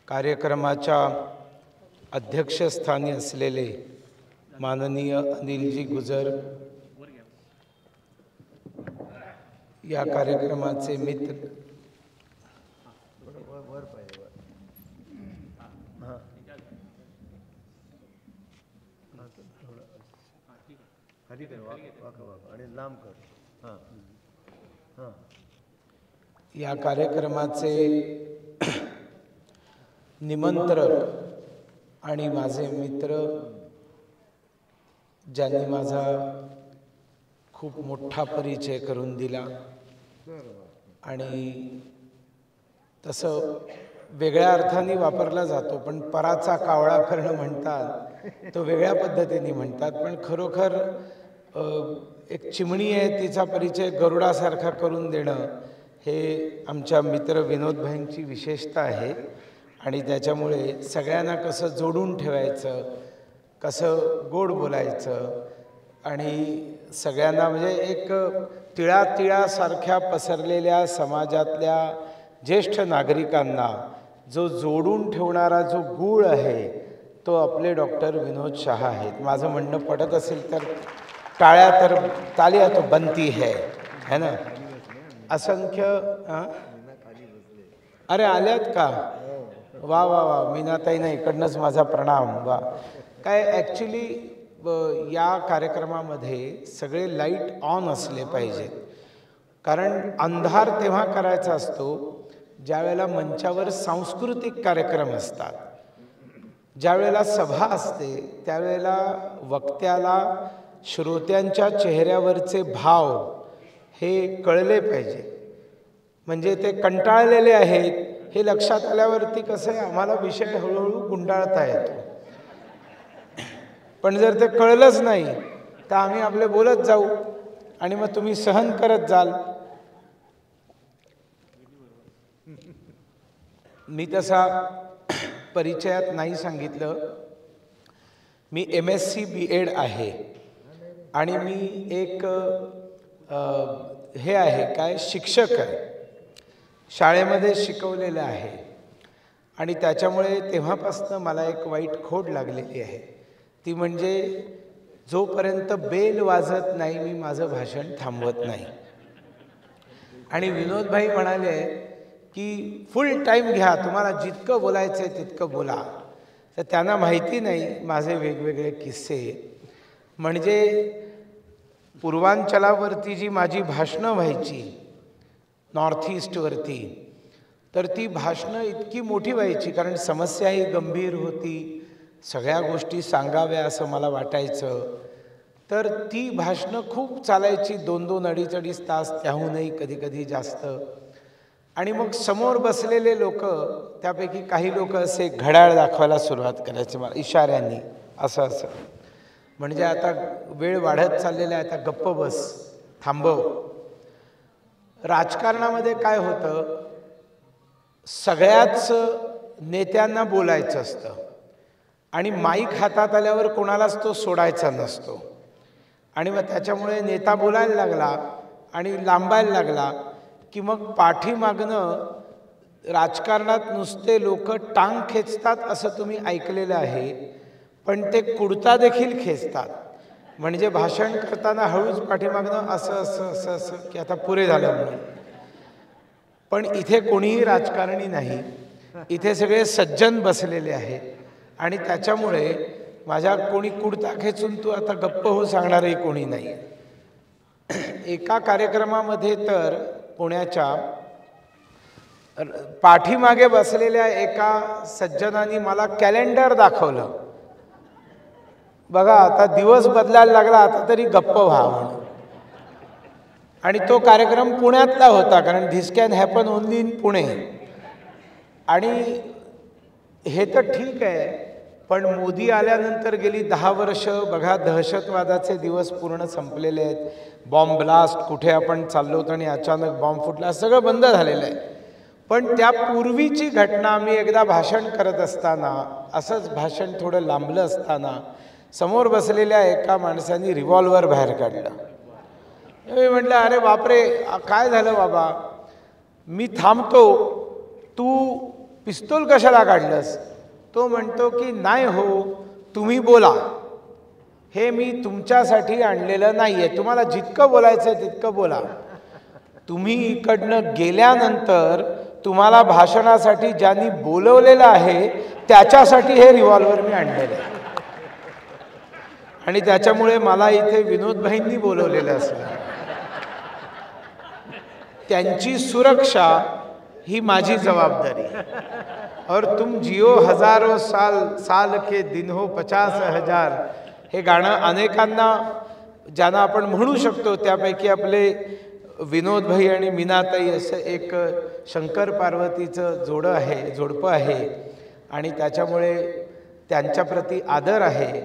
कार्यक्रमाच्या अध्यक्षस्थानी असलेले माननीय अनिलजी गुजर, या कार्यक्रमाचे मित्र, या कार्यक्रमाचे निमंत्रक आणि माझे मित्र, ज्यांनी माझा खूप मोठा परिचय करून दिला आणि तसं वेगळ्या अर्थाने वापरला जातो, पण पराचा कावळा करणं म्हणतात तो वेगळ्या पद्धतीने म्हणतात, पण खरोखर एक चिमणी आहे तिचा परिचय गरुडासारखा करून देणं हे आमच्या मित्र विनोद भाईंची विशेषता आहे आणि त्याच्यामुळे सगळ्यांना कसं जोडून ठेवायचं, कसं गोड बोलायचं आणि सगळ्यांना म्हणजे एक तिळातिळासारख्या पसरलेल्या समाजातल्या ज्येष्ठ नागरिकांना जो जोडून ठेवणारा जो गूळ आहे तो आपले डॉक्टर विनोद शाह आहेत. माझं म्हणणं पडत असेल तर टाळ्या तर तालिया तो बनती है ना. असंख्य अरे आल्यात का? वा वा वा, मीनाताई नाही, इकडनंच माझा प्रणाम. वा, काय ॲक्च्युली या कार्यक्रमामध्ये सगळे लाईट ऑन असले पाहिजेत, कारण अंधार तेव्हा करायचा असतो ज्या वेळेला मंचावर सांस्कृतिक कार्यक्रम असतात, ज्या वेळेला सभा असते त्यावेळेला वक्त्याला श्रोत्यांच्या चेहऱ्यावरचे भाव हे कळले पाहिजे. म्हणजे ते कंटाळलेले आहेत हे लक्षात आल्यावरती कसं आहे, आम्हाला विषय हळूहळू गुंडाळता येतो. पण जर ते कळलंच नाही तर आम्ही आपले बोलत जाऊ आणि मग तुम्ही सहन करत जाल. मी तसा परिचयात नाही सांगितलं, मी MSc B.Ed आहे आणि मी एक हे आहे काय शिक्षक आहे, शाळेमध्ये शिकवलेलं आहे आणि त्याच्यामुळे तेव्हापासून मला एक वाईट खोड लागलेली आहे. ती म्हणजे जोपर्यंत बेल वाजत नाही मी माझं भाषण थांबवत नाही. आणि विनोद भाई म्हणाले की फुल टाईम घ्या, तुम्हाला जितकं बोलायचं आहे तितकं बोला. तर त्यांना माहिती नाही माझे वेगवेगळे किस्से. म्हणजे पूर्वांचलावरती जी माझी भाषणं व्हायची नॉर्थ ईस्टवरती, तर ती भाषणं इतकी मोठी व्हायची कारण समस्याही गंभीर होती, सगळ्या गोष्टी सांगाव्या असं मला वाटायचं. तर ती भाषणं खूप चालायची, 2-2 अडीच तास, त्याहूनही कधी कधी जास्त. आणि मग समोर बसलेले लोक, त्यापैकी काही लोक असे घड्याळ दाखवायला सुरुवात करायचे मला इशाऱ्यांनी, असं असं, म्हणजे आता वेळ वाढत चाललेला आहे, आता गप्प बस, थांबव. राजकारणामध्ये काय होतं, सगळ्याच नेत्यांना बोलायचं असतं आणि माईक हातात आल्यावर कोणालाच तो सोडायचा नसतो. आणि मग त्याच्यामुळे नेता बोलायला लागला आणि लांबायला लागला की मग पाठीमागनं राजकारणात नुसते लोक टांग खेचतात असं तुम्ही ऐकलेलं आहे, पण ते कुडता देखील खेचतात. म्हणजे भाषण करताना हळूच पाठीमागनं असं असं असं असं की आता पुरे झालं म्हणून. पण इथे कोणीही राजकारणी नाही, इथे सगळे सज्जन बसलेले आहेत आणि त्याच्यामुळे माझ्या कोणी कुडता खेचून तू आता गप्प हो सांगणारही कोणी नाही. एका कार्यक्रमामध्ये तर पुण्याच्या पाठीमागे बसलेल्या एका सज्जनानी मला कॅलेंडर दाखवलं, बघा आता दिवस बदलायला लागला, आता तरी गप्प व्हा म्हणून. आणि तो कार्यक्रम पुण्यातला होता, कारण this can happen only in Pune. आणि हे तर ठीक आहे, पण मोदी आल्यानंतर गेली 10 वर्ष बघा, दहशतवादाचे दिवस पूर्ण संपलेले आहेत. बॉम्ब ब्लास्ट, कुठे आपण चाललो होतो आणि अचानक बॉम्ब फुटला, सगळं बंद झालेलं आहे. पण त्या पूर्वीची घटना, मी एकदा भाषण करत असताना, असंच भाषण थोडं लांबलं असताना, समोर बसलेल्या एका माणसाने रिव्हॉल्वर बाहेर काढला. मी म्हटलं अरे बापरे, काय झालं बाबा? मी थांबतो, तू पिस्तूल कशाला काढलंस? तो म्हणतो की नाही हो, तुम्ही बोला, हे मी तुमच्यासाठी आणलेलं नाहीये, तुम्हाला जितकं बोलायचं तितकं बोला. तुम्ही इकडनं गेल्यानंतर तुम्हाला भाषणासाठी ज्यांनी बोलवलेलं आहे त्याच्यासाठी हे रिव्हॉल्वर मी आणलेलं आहे. आणि त्याच्यामुळे मला इथे विनोदभाईंनी बोलवलेलं असलं, त्यांची सुरक्षा ही माझी जबाबदारी. और तुम जियो हजारों साल के दिन हो 50,000 हे गाणं अनेकांना ज्यांना आपण म्हणू शकतो, त्यापैकी आपले विनोदभाई आणि मीनाताई असं एक शंकर पार्वतीचं जोडपं आहे. आणि त्याच्यामुळे त्यांच्याप्रती आदर आहे.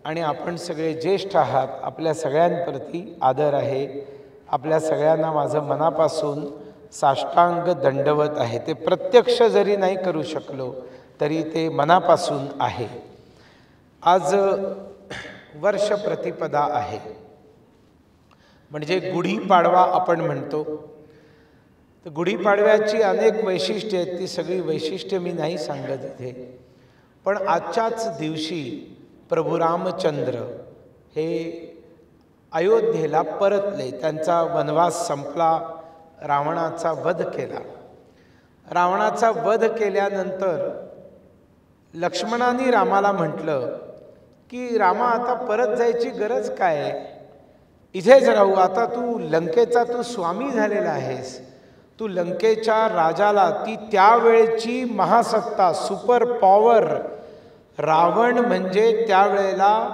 आणि आपण सगळे ज्येष्ठ आहात, आपल्या सगळ्यांप्रती आदर आहे. आपल्या सगळ्यांना माझं मनापासून साष्टांग दंडवत आहे. ते प्रत्यक्ष जरी नाही करू शकलो तरी ते मनापासून आहे. आज वर्ष प्रतिपदा आहे, म्हणजे गुढीपाडवा आपण म्हणतो. तर गुढीपाडव्याची अनेक वैशिष्ट्ये आहेत, ती सगळी वैशिष्ट्ये मी नाही सांगत इथे. पण आजच्याच दिवशी प्रभू रामचंद्र हे अयोध्येला परतले. त्यांचा वनवास संपला, रावणाचा वध केला. रावणाचा वध केल्यानंतर लक्ष्मणाने रामाला म्हटलं की रामा, आता परत जायची गरज काय आहे, इथेच राहू. आता तू लंकेचा स्वामी झालेला आहेस. तू लंकेच्या राजाला, ती त्यावेळची महासत्ता, सुपर पॉवर, रावण म्हणजे त्यावेळेला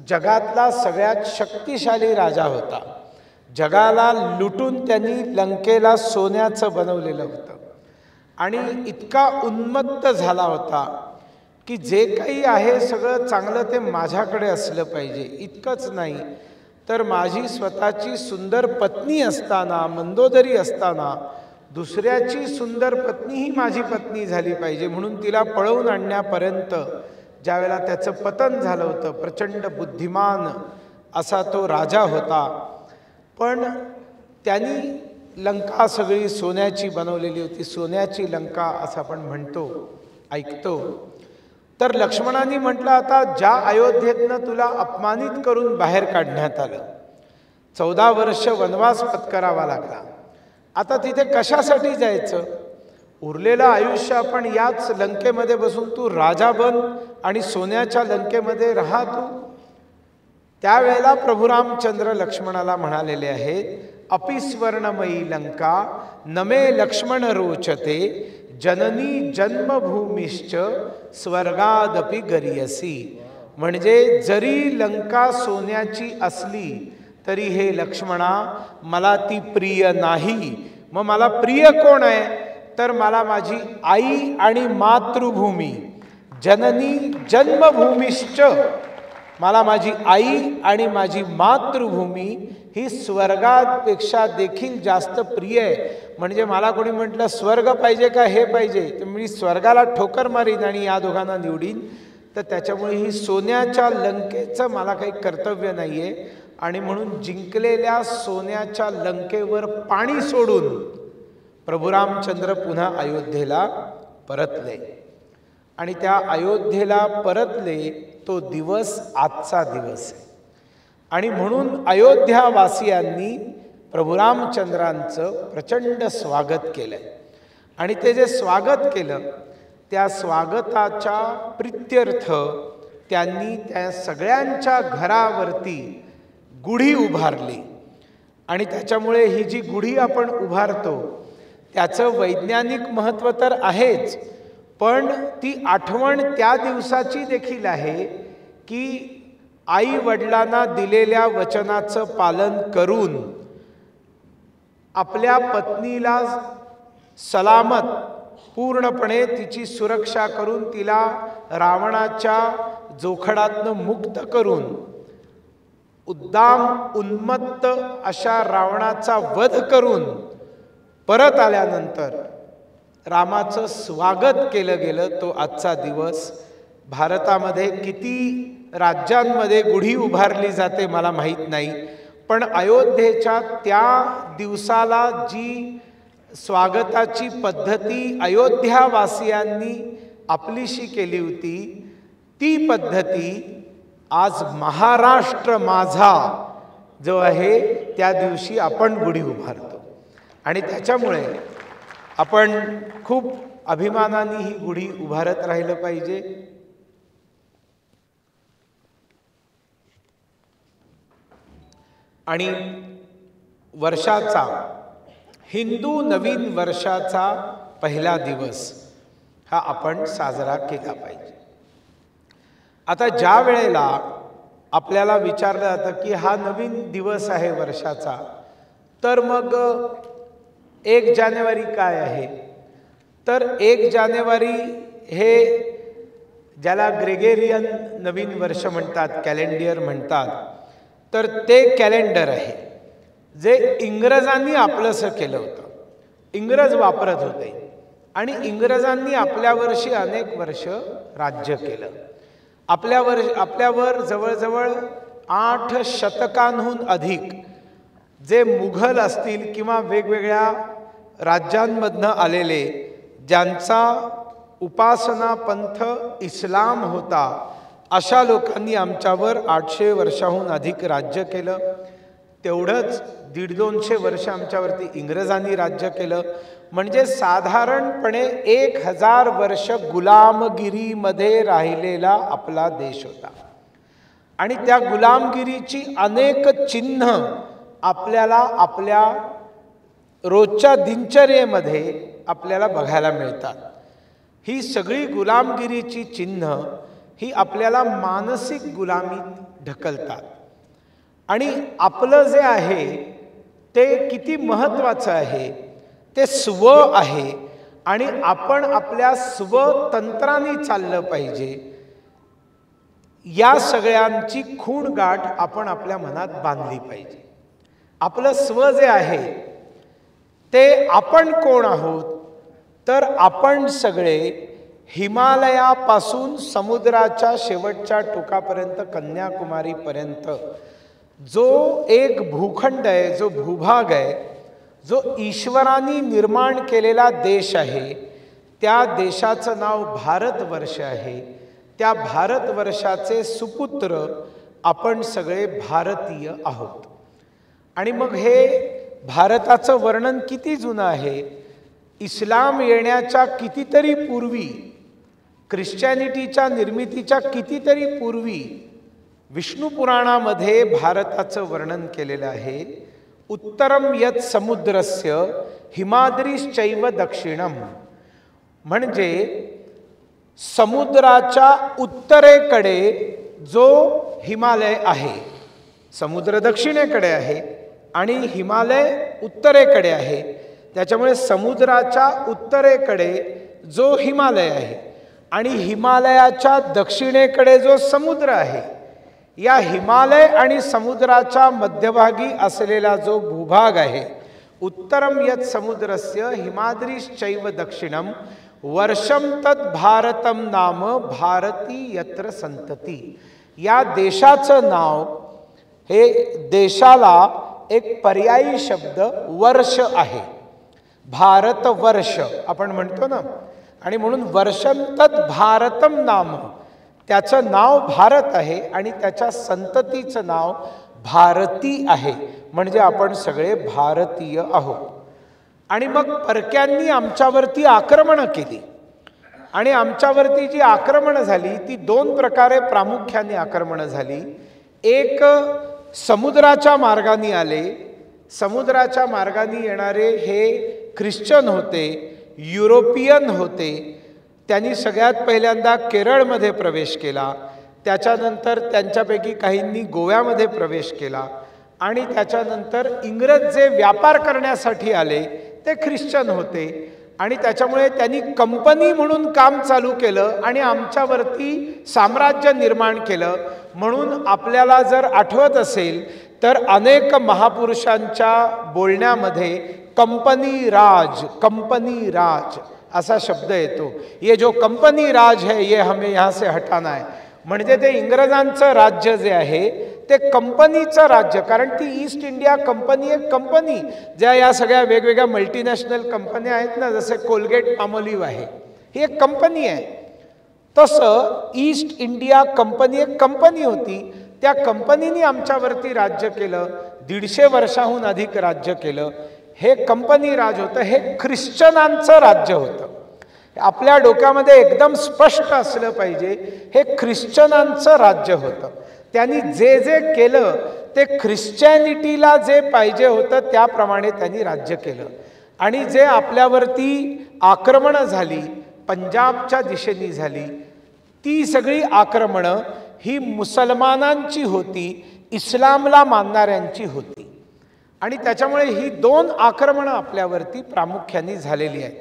जगातला सगळ्यात शक्तिशाली राजा होता. जगाला लुटून त्यांनी लंकेला सोन्याचं बनवलेलं होतं. आणि इतका उन्मत्त झाला होता की जे काही आहे सगळं चांगलं ते माझ्याकडे असलं पाहिजे. इतकंच नाही तर माझी स्वतःची सुंदर पत्नी असताना, मंदोदरी असताना, दुसऱ्याची सुंदर पत्नी ही माझी पत्नी झाली पाहिजे. म्हणून तिला पळवून आणण्यापर्यंत ज्यावेळेला त्याचं पतन झालं होतं, प्रचंड बुद्धिमान असा तो राजा होता. पण त्यांनी लंका सगळी सोन्याची बनवलेली होती. सोन्याची लंका असं आपण म्हणतो, ऐकतो. तर लक्ष्मणाने म्हटलं, आता ज्या अयोध्येतनं तुला अपमानित करून बाहेर काढण्यात आलं, 14 वर्ष वनवास पत्करावा लागला, आता तिथे कशासाठी जायचं? उरलेलं आयुष्य आपण याच लंकेमध्ये बसून तू राजा बन आणि सोन्याच्या लंकेमध्ये राहा तू. त्यावेळेला प्रभू रामचंद्र लक्ष्मणाला म्हणालेले आहेत, अपि स्वर्णमयी लंका नमे लक्ष्मण रोचते, जननी जन्मभूमिश्च स्वर्गादपि गरीयसी. म्हणजे जरी लंका सोन्याची असली तरी हे लक्ष्मणा, मला ती प्रिय नाही. मग मला प्रिय कोण आहे? तर मला माझी आई आणि मातृभूमी, जननी जन्मभूमिश्च, मला माझी आई आणि माझी मातृभूमी ही स्वर्गापेक्षा देखील जास्त प्रिय आहे. म्हणजे मला कोणी म्हटलं स्वर्ग पाहिजे का हे पाहिजे, तर मी स्वर्गाला ठोकर मारीन आणि या दोघांना निवडीन. तर त्याच्यामुळे ही सोन्याच्या लंकेचं मला काही कर्तव्य नाही आहे. आणि म्हणून जिंकलेल्या सोन्याच्या लंकेवर पाणी सोडून प्रभू रामचंद्र पुन्हा अयोध्येला परतले. आणि त्या अयोध्येला परतले तो दिवस आजचा दिवस आहे. आणि म्हणून अयोध्यावासियांनी प्रभू रामचंद्रांचं प्रचंड स्वागत केलं. आणि ते जे स्वागत केलं त्या स्वागताच्या प्रित्यर्थ त्यांनी त्या सगळ्यांच्या घरावरती गुढी उभारली. आणि त्याच्यामुळे ही जी गुढी आपण उभारतो त्याचं वैज्ञानिक महत्त्व तर आहेच, पण ती आठवण त्या दिवसाची देखील आहे की आई वडिलांना दिलेल्या वचनाचं पालन करून आपल्या पत्नीला सलामत पूर्णपणे तिची सुरक्षा करून तिला रावणाच्या जोखडातनं मुक्त करून उद्दाम उन्मत्त अशा रावणाचा वध करून परत आल्यानंतर रामाचं स्वागत केलं गेलं. तो आजचा दिवस भारतामध्ये किती राज्यांमध्ये गुढी उभारली जाते मला माहीत नाही, पण अयोध्येच्या त्या दिवसाला जी स्वागताची पद्धती अयोध्यावासियांनी आपलीशी केली होती, ती पद्धती आज महाराष्ट्र माझा जो आहे त्या दिवशी आपण गुढी उभारतो आणि त्याच्यामुळे आपण खूप अभिमानाने ही गुढी उभारत राहिलं पाहिजे. आणि वर्षाचा हिंदू नवीन वर्षाचा पहिला दिवस हा आपण साजरा केला पाहिजे. आता ज्या वेळेला आपल्याला विचारलं जातं की हा नवीन दिवस आहे वर्षाचा, तर मग 1 जानेवारी काय आहे? तर 1 जानेवारी हे ज्याला ग्रेगोरियन नवीन वर्ष म्हणतात, कॅलेंडर म्हणतात, तर ते कॅलेंडर आहे जे इंग्रजांनी आपलंसं केलं होतं. इंग्रज वापरत होते आणि इंग्रजांनी आपल्यावरशी अनेक वर्ष राज्य केलं. आपल्यावर जवळजवळ 8 शतकांहून अधिक जे मुघल असतील किंवा वेगवेगळ्या राज्यांमधनं आलेले ज्यांचा उपासना पंथ इस्लाम होता, अशा लोकांनी आमच्यावर 800 वर्षाहून अधिक राज्य केलं. तेवढंच 150-200 वर्ष आमच्यावरती इंग्रजांनी राज्य केलं. म्हणजे साधारणपणे 1000 वर्ष गुलामगिरीमध्ये राहिलेला आपला देश होता आणि त्या गुलामगिरीची अनेक चिन्ह आपल्याला आपल्या रोजच्या दिनचर्येमध्ये आपल्याला बघायला मिळतात. ही सगळी गुलामगिरीची चिन्ह ही आपल्याला मानसिक गुलामीत ढकलतात आणि आपलं जे आहे ते किती महत्त्वाचं आहे ते स्व आहे आणि आपण आपल्या स्वतंत्राने चाललं पाहिजे. या सगळ्यांची खूणगाठ आपण आपल्या मनात बांधली पाहिजे. आपलं स्व जे आहे ते आपण कोण आहोत? तर आपण सगळे हिमालयापासून समुद्राच्या शेवटच्या टोकापर्यंत कन्याकुमारीपर्यंत जो एक भूखंड आहे, जो भूभाग आहे, जो ईश्वराने निर्माण केलेला देश आहे, त्या देशाचं नाव भारतवर्ष आहे. त्या भारतवर्षाचे सुपुत्र आपण सगळे भारतीय आहोत. आणि मग हे भारताचं वर्णन किती जुनं आहे. इस्लाम येण्याच्या कितीतरी पूर्वी, ख्रिश्चॅनिटीच्या निर्मितीच्या कितीतरी पूर्वी विष्णू पुराणामध्ये भारताचं वर्णन केलेलं आहे. उत्तरम यत् समुद्रस्य हिमाद्रीश्चैव दक्षिणम, म्हणजे समुद्राच्या उत्तरेकडे जो हिमालय आहे, समुद्र दक्षिणेकडे आहे आणि हिमालय उत्तरेकडे आहे, त्याच्यामुळे समुद्राच्या उत्तरेकडे जो हिमालय आहे आणि हिमालयाच्या दक्षिणेकडे जो समुद्र आहे, या हिमालय आणि समुद्राच्या मध्यभागी असलेला जो भूभाग आहे, उत्तरम यत् समुद्रस्य हिमाद्रीश्चैव दक्षिणम वर्षम तत् भारतम नाम भारती यत्र संतती. या देशाचं नाव, हे देशाला एक पर्यायी शब्द वर्ष आहे. भारतवर्ष आपण म्हणतो ना, आणि म्हणून वर्षम तत् भारतम नाम, त्याचं नाव भारत आहे आणि त्याच्या संततीचं नाव भारती आहे. म्हणजे आपण सगळे भारतीय आहोत. आणि मग परक्यांनी आमच्यावरती आक्रमणं केली आणि आमच्यावरती जी आक्रमणं झाली ती 2 प्रकारे प्रामुख्याने आक्रमणं झाली. एक समुद्राच्या मार्गाने आले. समुद्राच्या मार्गाने येणारे हे ख्रिश्चन होते, युरोपियन होते. त्यांनी सगळ्यात पहिल्यांदा केरळमध्ये प्रवेश केला, त्याच्यानंतर त्यांच्यापैकी काहींनी गोव्यामध्ये प्रवेश केला आणि त्याच्यानंतर इंग्रज जे व्यापार करण्यासाठी आले ते ख्रिश्चन होते आणि त्याच्यामुळे त्यांनी कंपनी म्हणून काम चालू केलं आणि आमच्यावरती साम्राज्य निर्माण केलं. म्हणून आपल्याला जर आठवत असेल तर अनेक महापुरुषांच्या बोलण्यामध्ये कंपनी राज असा शब्द येतो. ये जो कंपनी राज है ये हमें यहाँ से हटाना है. म्हणजे ते इंग्रजांचं राज्य जे आहे ते कंपनीचं राज्य, कारण ती ईस्ट इंडिया कंपनी एक कंपनी, ज्या या सगळ्या वेगवेगळ्या मल्टीनॅशनल कंपन्या आहेत ना, जसे कोलगेट पामोलिव्ह आहे, ही एक कंपनी आहे. तसं ईस्ट इंडिया कंपनी एक कंपनी होती. त्या कंपनीने आमच्यावरती राज्य केलं, 150 वर्षाहून अधिक राज्य केलं. हे कंपनी राज होतं, हे ख्रिश्चनांचं राज्य होतं. आपल्या डोक्यामध्ये एकदम स्पष्ट असलं पाहिजे, हे ख्रिश्चनांचं राज्य होतं. त्यांनी जे जे केलं ते ख्रिश्चॅनिटीला जे पाहिजे होतं त्याप्रमाणे त्यांनी राज्य केलं. आणि जे आपल्यावरती आक्रमणं झाली, पंजाबच्या दिशेने झाली, ती सगळी आक्रमणं ही मुसलमानांची होती, इस्लामला मानणाऱ्यांची होती. आणि त्याच्यामुळे ही 2 आक्रमणं आपल्यावरती प्रामुख्याने झालेली आहेत.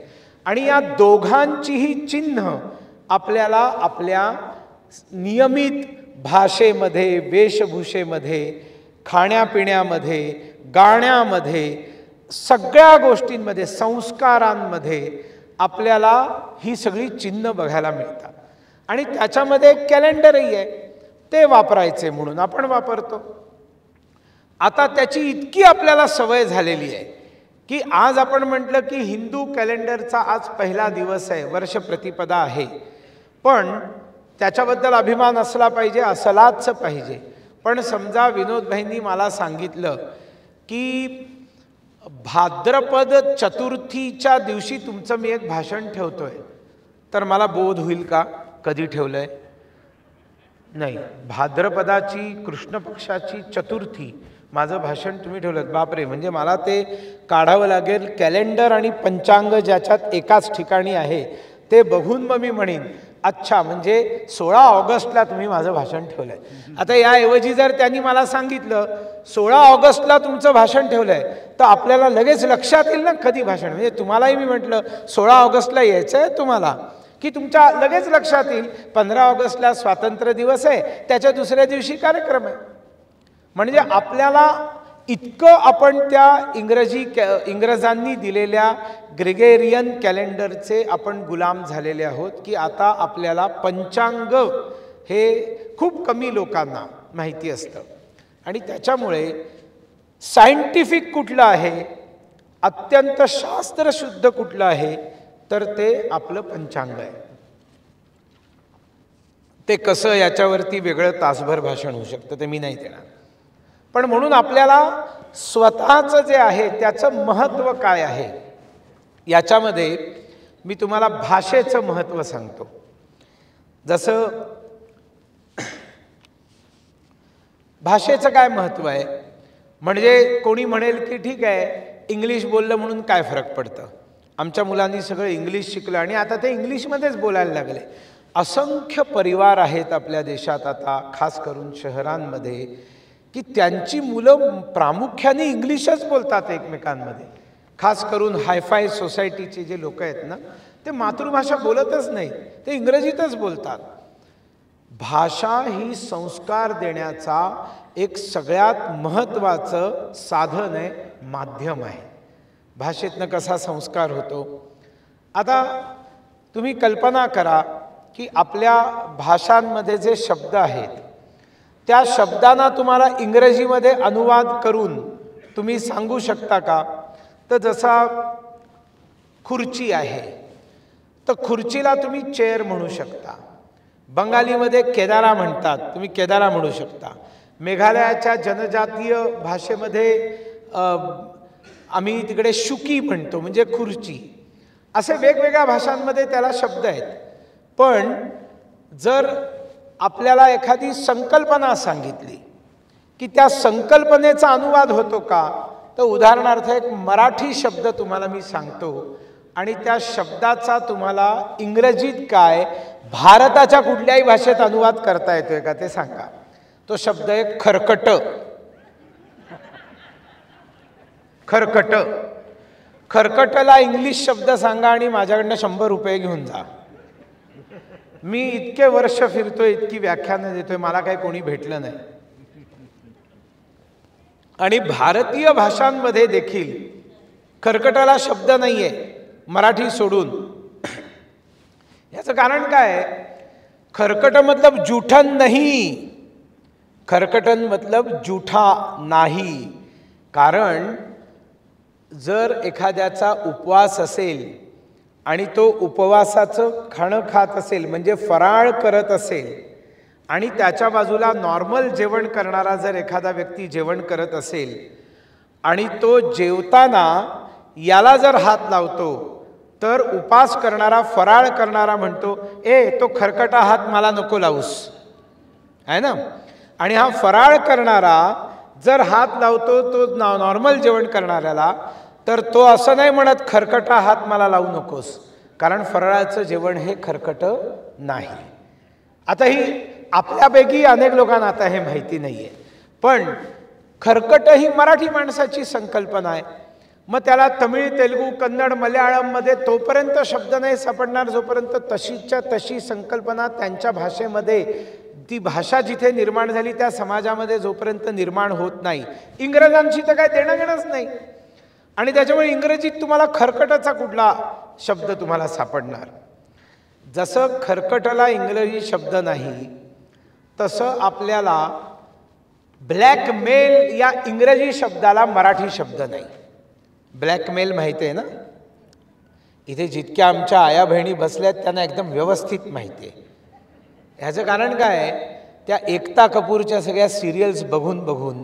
आणि या दोघांचीही चिन्ह आपल्याला आपल्या नियमित भाषेमध्ये, वेशभूषेमध्ये, खाण्यापिण्यामध्ये, गाण्यामध्ये, सगळ्या गोष्टींमध्ये, संस्कारांमध्ये आपल्याला ही सगळी चिन्ह बघायला मिळतात. आणि त्याच्यामध्ये कॅलेंडरही आहे, ते वापरायचे म्हणून आपण वापरतो. आता त्याची इतकी आपल्याला सवय झालेली आहे की आज आपण म्हटलं की हिंदू कॅलेंडरचा आज पहिला दिवस आहे, वर्ष प्रतिपदा आहे, पण त्याच्याबद्दल अभिमान असला पाहिजे, असलाच पाहिजे. पण समजा विनोदभाईंनी मला सांगितलं की भाद्रपद चतुर्थीच्या दिवशी तुमचं मी एक भाषण ठेवतोय, तर मला बोध होईल का कधी ठेवलंय? नाही. भाद्रपदाची कृष्ण पक्षाची चतुर्थी माझं भाषण तुम्ही ठेवलं, बापरे, म्हणजे मला ते काढावं लागेल. कॅलेंडर आणि पंचांग ज्याच्यात एकाच ठिकाणी आहे ते बघून मग मी म्हणेन अच्छा, म्हणजे 16 ऑगस्टला तुम्ही माझं भाषण ठेवलंय. आता याऐवजी जर त्यांनी मला सांगितलं 16 ऑगस्टला तुमचं भाषण ठेवलंय, तर आपल्याला लगेच लक्षात येईल ना कधी भाषण. म्हणजे तुम्हालाही मी म्हटलं 16 ऑगस्टला यायचं आहे तुम्हाला, की तुमच्या लगेच लक्षात येईल 15 ऑगस्टला स्वातंत्र्य दिवस आहे, त्याच्या दुसऱ्या दिवशी कार्यक्रम आहे. म्हणजे आपल्याला इतकं आपण त्या इंग्रजांनी दिलेल्या ग्रेगेरियन कॅलेंडरचे आपण गुलाम झालेले आहोत की आता आपल्याला पंचांग हे खूप कमी लोकांना माहिती असतं. आणि त्याच्यामुळे सायंटिफिक कुठलं आहे, अत्यंत शास्त्रशुद्ध कुठलं आहे, तर ते आपलं पंचांग आहे. ते कसं, याच्यावरती वेगळं तासभर भाषण होऊ शकतं, ते मी नाही देणार. पण म्हणून आपल्याला स्वतःचं जे आहे त्याचं महत्त्व काय आहे, याच्यामध्ये मी तुम्हाला भाषेचं महत्त्व सांगतो. जसं भाषेचं काय महत्त्व आहे, म्हणजे कोणी म्हणेल की ठीक आहे इंग्लिश बोललं म्हणून काय फरक पडतं, आमच्या मुलांनी सगळं इंग्लिश शिकलं आणि आता ते इंग्लिशमध्येच बोलायला लागले. असंख्य परिवार आहेत आपल्या देशात आता, खास करून शहरांमध्ये, की त्यांची मुलं प्रामुख्याने इंग्लिशच बोलतात एकमेकांमध्ये. खास करून हायफाय सोसायटीचे जे लोक आहेत ना, ते मातृभाषा बोलतच नाही, ते इंग्रजीतच बोलतात. भाषा ही संस्कार देण्याचा एक सगळ्यात महत्त्वाचं साधन आहे, माध्यम आहे. भाषेतनं कसा संस्कार होतो. आता तुम्ही कल्पना करा की आपल्या भाषांमध्ये जे शब्द आहेत त्या शब्दांना तुम्हाला इंग्रजीमध्ये अनुवाद करून तुम्ही सांगू शकता का? तर जसा खुर्ची आहे, तर खुर्चीला तुम्ही चेअर म्हणू शकता. बंगालीमध्ये केदारा म्हणतात, तुम्ही केदारा म्हणू शकता. मेघालयाच्या जनजातीय भाषेमध्ये आम्ही तिकडे शुकी म्हणतो, म्हणजे खुर्ची. असे वेगवेगळ्या भाषांमध्ये त्याला शब्द आहेत. पण जर आपल्याला एखादी संकल्पना सांगितली की त्या संकल्पनेचा अनुवाद होतो का, तर उदाहरणार्थ एक मराठी शब्द तुम्हाला मी सांगतो आणि त्या शब्दाचा तुम्हाला इंग्रजीत काय, भारताच्या कुठल्याही भाषेत अनुवाद करता येतोय का ते सांगा. तो शब्द आहे खरकट. खरकट. खरकटला इंग्लिश शब्द सांगा आणि माझ्याकडनं 100 रुपये घेऊन जा. मी इतके वर्ष फिरतोय, इतकी व्याख्यानं देतोय, मला काही कोणी भेटलं नाही. आणि भारतीय भाषांमध्ये देखील खरकटाला शब्द नाहीये, मराठी सोडून. याचं कारण काय? खरकट मतलब जूठन नाही, खरकटन मतलब जूठा नाही. कारण जर एखाद्याचा उपवास असेल आणि तो उपवासाचं खाणं खात असेल म्हणजे फराळ करत असेल आणि त्याच्या बाजूला नॉर्मल जेवण करणारा जर एखादा व्यक्ती जेवण करत असेल आणि तो जेवताना याला जर हात लावतो तर उपास करणारा फराळ करणारा म्हणतो तो खरकटा हात मला नको लावूस, आहे ना. आणि हा फराळ करणारा जर हात लावतो तो नॉर्मल जेवण करणाऱ्याला तर तो असं नाही म्हणत खरकटा हात मला लावू नकोस, कारण फराळाचं जेवण हे खरकट नाही. आता ही आपल्यापैकी अनेक लोकांना आता हे माहिती नाहीये, पण खरकट ही मराठी माणसाची संकल्पना आहे. मग त्याला तमिळ, तेलुगू, कन्नड, मल्याळममध्ये तोपर्यंत शब्द नाही सापडणार जोपर्यंत तशीच्या तशी संकल्पना त्यांच्या भाषेमध्ये, ती भाषा जिथे निर्माण झाली त्या समाजामध्ये जोपर्यंत निर्माण होत नाही. इंग्रजांशी तर काय देणं घेणंच नाही आणि त्याच्यामुळे इंग्रजीत तुम्हाला खरकटाचा कुठला शब्द तुम्हाला सापडणार. जसं खरकटला इंग्रजी शब्द नाही तसं आपल्याला ब्लॅकमेल या इंग्रजी शब्दाला मराठी शब्द नाही. ब्लॅकमेल माहिती आहे ना. इथे जितक्या आमच्या आया बहिणी बसल्यात त्यांना एकदम व्यवस्थित माहिती आहे. ह्याचं कारण काय, त्या एकता कपूरच्या सगळ्या सिरियल्स बघून बघून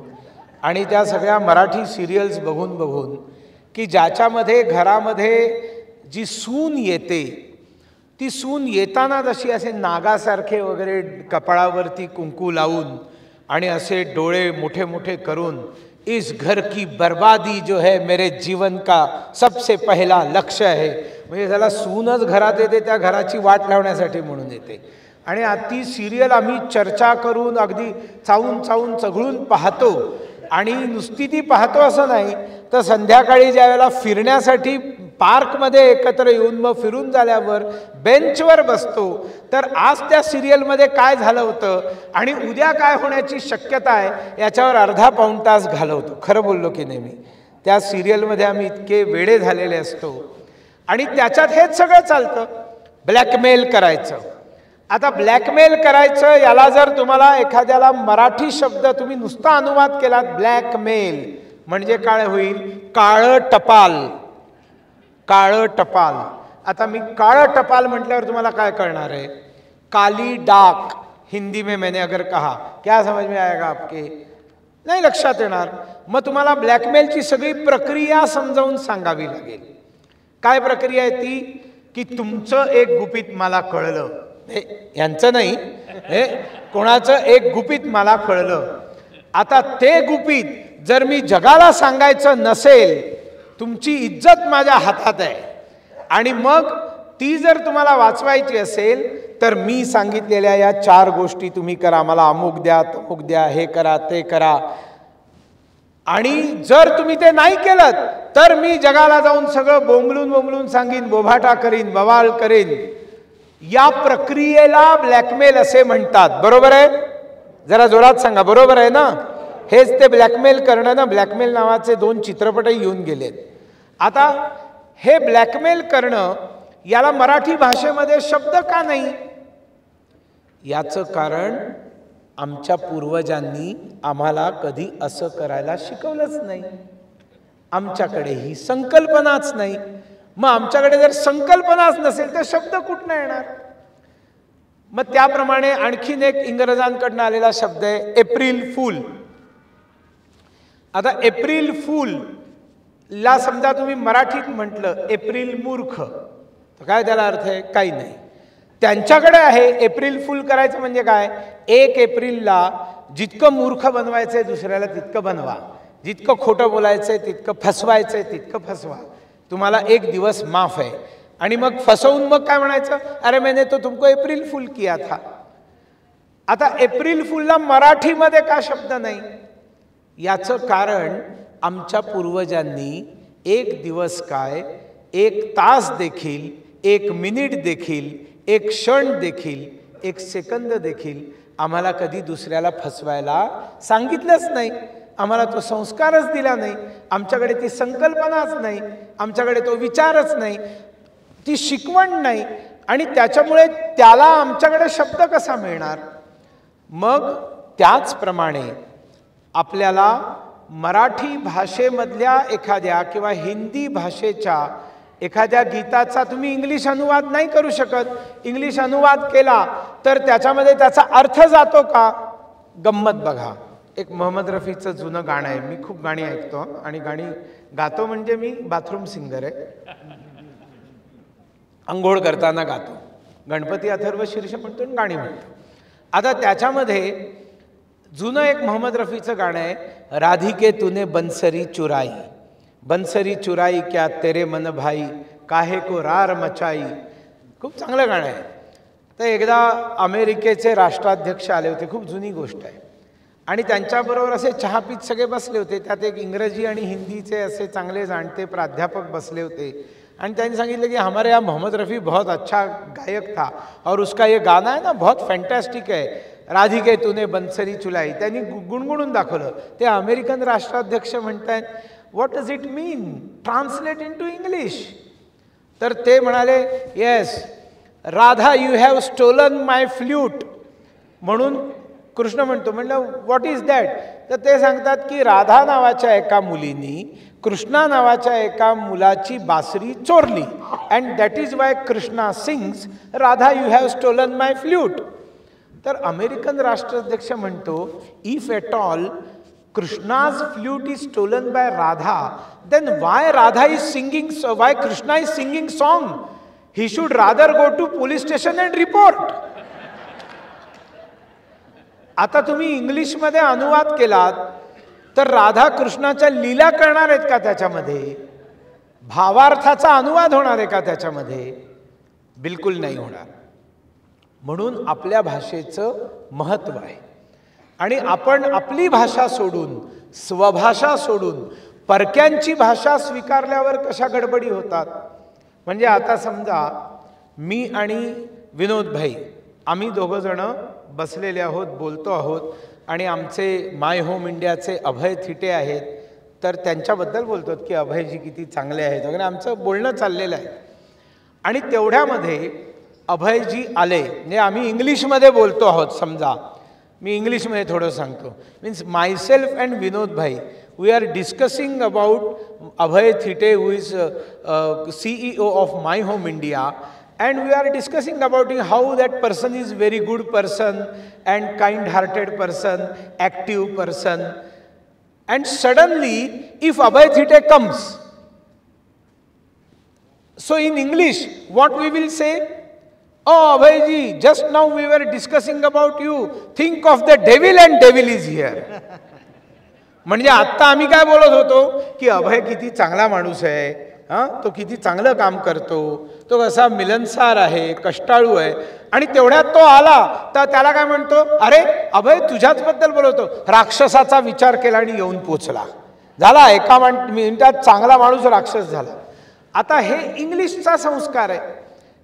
आणि त्या सगळ्या मराठी सिरियल्स बघून बघून की ज्याच्यामध्ये घरामध्ये जी सून येते ती सून येताना जशी असे नागासारखे वगैरे कपाळावरती कुंकू लावून आणि असे डोळे मोठे मोठे करून इस घर की बर्बादी जो है मेरे जीवन का सबसे पहला लक्ष्य है, म्हणजे त्याला सूनच घरात येते त्या घराची वाट लावण्यासाठी म्हणून येते. आणि ती सिरियल आम्ही चर्चा करून अगदी चावून चावून चघळून पाहतो. आणि नुसती ती पाहतो असं नाही तर संध्याकाळी ज्यावेळेला फिरण्यासाठी पार्कमध्ये एकत्र येऊन मग फिरून झाल्यावर बेंचवर बसतो तर आज त्या सिरियलमध्ये काय झालं होतं आणि उद्या काय होण्याची शक्यता आहे याच्यावर अर्धा पाऊण तास घालवतो. खरं बोललो की नाही मी. त्या सिरियलमध्ये आम्ही इतके वेडे झालेले असतो आणि त्याच्यात हेच सगळं चालतं, ब्लॅकमेल करायचं. आता ब्लॅकमेल करायचं याला जर तुम्हाला एखाद्याला मराठी शब्द तुम्ही नुसता अनुवाद केलात ब्लॅकमेल म्हणजे काय होईल, काळं टपाल. काळं टपाल. आता मी काळं टपाल म्हटल्यावर तुम्हाला काय कळणार आहे, काली डाक. हिंदी में मैंने अगर कहा क्या समझ में आएगा आपके, नाही लक्षात येणार. मग तुम्हाला ब्लॅकमेलची सगळी प्रक्रिया समजावून सांगावी लागेल. काय प्रक्रिया आहे ती, की तुमचं एक गुपित मला कळलं, यांचं नाही, हे कोणाचं एक गुपित मला कळलं. आता ते गुपित जर मी जगाला सांगायचं नसेल, तुमची इज्जत माझ्या हातात आहे आणि मग ती जर तुम्हाला वाचवायची असेल तर मी सांगितलेल्या या 4 गोष्टी तुम्ही करा. मला अमुक द्या, तमुक द्या, हे करा, ते करा. आणि जर तुम्ही ते नाही केलं तर मी जगाला जाऊन सगळं बोंबलून बोंबलून सांगीन, बोभाटा करीन, बवाल करीन. या प्रक्रियेला ब्लॅकमेल असे म्हणतात. बरोबर आहे? जरा जोरात सांगा, बरोबर आहे ना. हेच ते ब्लॅकमेल करणं ना. ब्लॅकमेल नावाचे 2 चित्रपटही येऊन गेलेत. आता हे ब्लॅकमेल करणं याला मराठी भाषेमध्ये शब्द का नाही, याचं कारण आमच्या पूर्वजांनी आम्हाला कधी असं करायला शिकवलंच नाही. आमच्याकडे ही संकल्पनाच नाही. मग आमच्याकडे जर संकल्पनाच नसेल तर शब्द कुठनं येणार. मग त्याप्रमाणे आणखीन एक इंग्रजांकडनं आलेला शब्द आहे एप्रिल फूल. आता एप्रिल फूल ला समजा तुम्ही मराठीत म्हटलं एप्रिल मूर्ख तर काय त्याला अर्थ आहे, काही नाही. त्यांच्याकडे आहे एप्रिल फूल करायचं म्हणजे काय, 1 एप्रिलला जितकं मूर्ख बनवायचंय दुसऱ्याला तितकं बनवा, जितकं खोटं बोलायचंय तितकं फसवायचंय तितकं फसवा, तुम्हाला 1 दिवस माफ आहे. आणि मग फसवून मग काय म्हणायचं, अरे मैंने तो तुमको एप्रिल फूल किया था. आता एप्रिल फूलला मराठीमध्ये का शब्द नाही, याचं कारण आमच्या पूर्वजांनी 1 दिवस काय, 1 तास देखील, 1 मिनिट देखील, 1 क्षण देखील, 1 सेकंद देखील आम्हाला कधी दुसऱ्याला फसवायला सांगितलंच नाही. आम्हाला तो संस्कारच दिला नाही. आमच्याकडे ती संकल्पनाच नाही, आमच्याकडे तो विचारच नाही, ती शिकवण नाही. आणि त्याच्यामुळे त्याला आमच्याकडे शब्द कसा मिळणार. मग त्याचप्रमाणे आपल्याला मराठी भाषेमधल्या एखाद्या किंवा हिंदी भाषेच्या एखाद्या गीताचा तुम्ही इंग्लिश अनुवाद नाही करू शकत. इंग्लिश अनुवाद केला तर त्याच्यामध्ये त्याचा अर्थ जातो का? गंमत बघा, एक मोहम्मद रफीचं जुनं गाणं आहे. मी खूप गाणी ऐकतो आणि गाणी गातो, म्हणजे मी बाथरूम सिंगर आहे. अंघोळ करताना गातो, गणपती अथर्व शीर्ष म्हणतो आणि गाणी म्हणतो. आता त्याच्यामध्ये जुनं एक मोहम्मद रफीचं गाणं आहे, राधिके तूने बंसरी चुराई, बंसरी चुराई क्या तेरे मन भाई, काहे को रार मचाई. खूप चांगलं गाणं आहे. तर एकदा अमेरिकेचे राष्ट्राध्यक्ष आले होते, खूप जुनी गोष्ट आहे, आणि त्यांच्याबरोबर असे चहा पीत सगळे बसले होते. त्यात एक इंग्रजी आणि हिंदीचे असे चांगले जाणते प्राध्यापक बसले होते आणि त्यांनी सांगितलं की हमारे यहाँ मोहम्मद रफ़ी बहुत अच्छा गायक था और उसका ये गाना है ना बहुत फैंटास्टिक है, राधिके तूने बंसरी चुलाई. त्यांनी गुणगुणून दाखवलं. ते अमेरिकन राष्ट्राध्यक्ष म्हणतात, what does it mean, translate into English. तर ते म्हणाले, yes Radha you have stolen my flute. म्हणून कृष्ण म्हणतो, म्हणलं व्हॉट इज दॅट. तर ते सांगतात की राधा नावाच्या एका मुलीनी कृष्णा नावाच्या एका मुलाची बासरी चोरली, and that is why Krishna sings Radha you have stolen my flute. तर अमेरिकन राष्ट्राध्यक्ष म्हणतो, if at all Krishna's flute is stolen by Radha, then why Radha is singing, why Krishna is singing song, he should rather go to police station and report. आता तुम्ही इंग्लिशमध्ये अनुवाद केलात तर राधा कृष्णाच्या लीला करणार आहेत का त्याच्यामध्ये? भावार्थाचा अनुवाद होणार आहे का त्याच्यामध्ये? बिलकुल नाही होणार. म्हणून आपल्या भाषेचं महत्त्व आहे आणि आपण आपली भाषा सोडून, स्वभाषा सोडून परक्यांची भाषा स्वीकारल्यावर कशा गडबडी होतात. म्हणजे आता समजा मी आणि विनोद भाई आम्ही दोघं जण बसलेले आहोत, बोलतो आहोत, आणि आमचे माय होम इंडियाचे अभय थिटे आहेत, तर त्यांच्याबद्दल बोलतो की अभयजी किती चांगले आहेत वगैरे, आमचं बोलणं चाललेलं आहे. आणि तेवढ्यामध्ये अभयजी आले, म्हणजे आम्ही इंग्लिशमध्ये बोलतो आहोत. समजा मी इंग्लिशमध्ये थोडं सांगतो, means myself and Vinod bhai we are discussing about Abhay Thite who is CEO of My Home India, and we are discussing about how that person is very good person and kind hearted person, active person, and suddenly if Abhay Thite comes, so in English what we will say, oh Abhay ji, just now we were discussing about you, think of the devil and devil is here. म्हणजे आता आम्ही काय बोलत होतो की अभय किती चांगला माणूस आहे, तो किती चांगलं काम करतो, तो कसा मिलनसार आहे, कष्टाळू आहे, आणि तेवढ्यात तो आला तर त्याला काय म्हणतो, अरे अभय तुझ्याच बद्दल बोलतो, राक्षसाचा विचार केला आणि येऊन पोचला, झाला एका मिनिटात चांगला माणूस राक्षस झाला. आता हे इंग्लिशचा संस्कार आहे.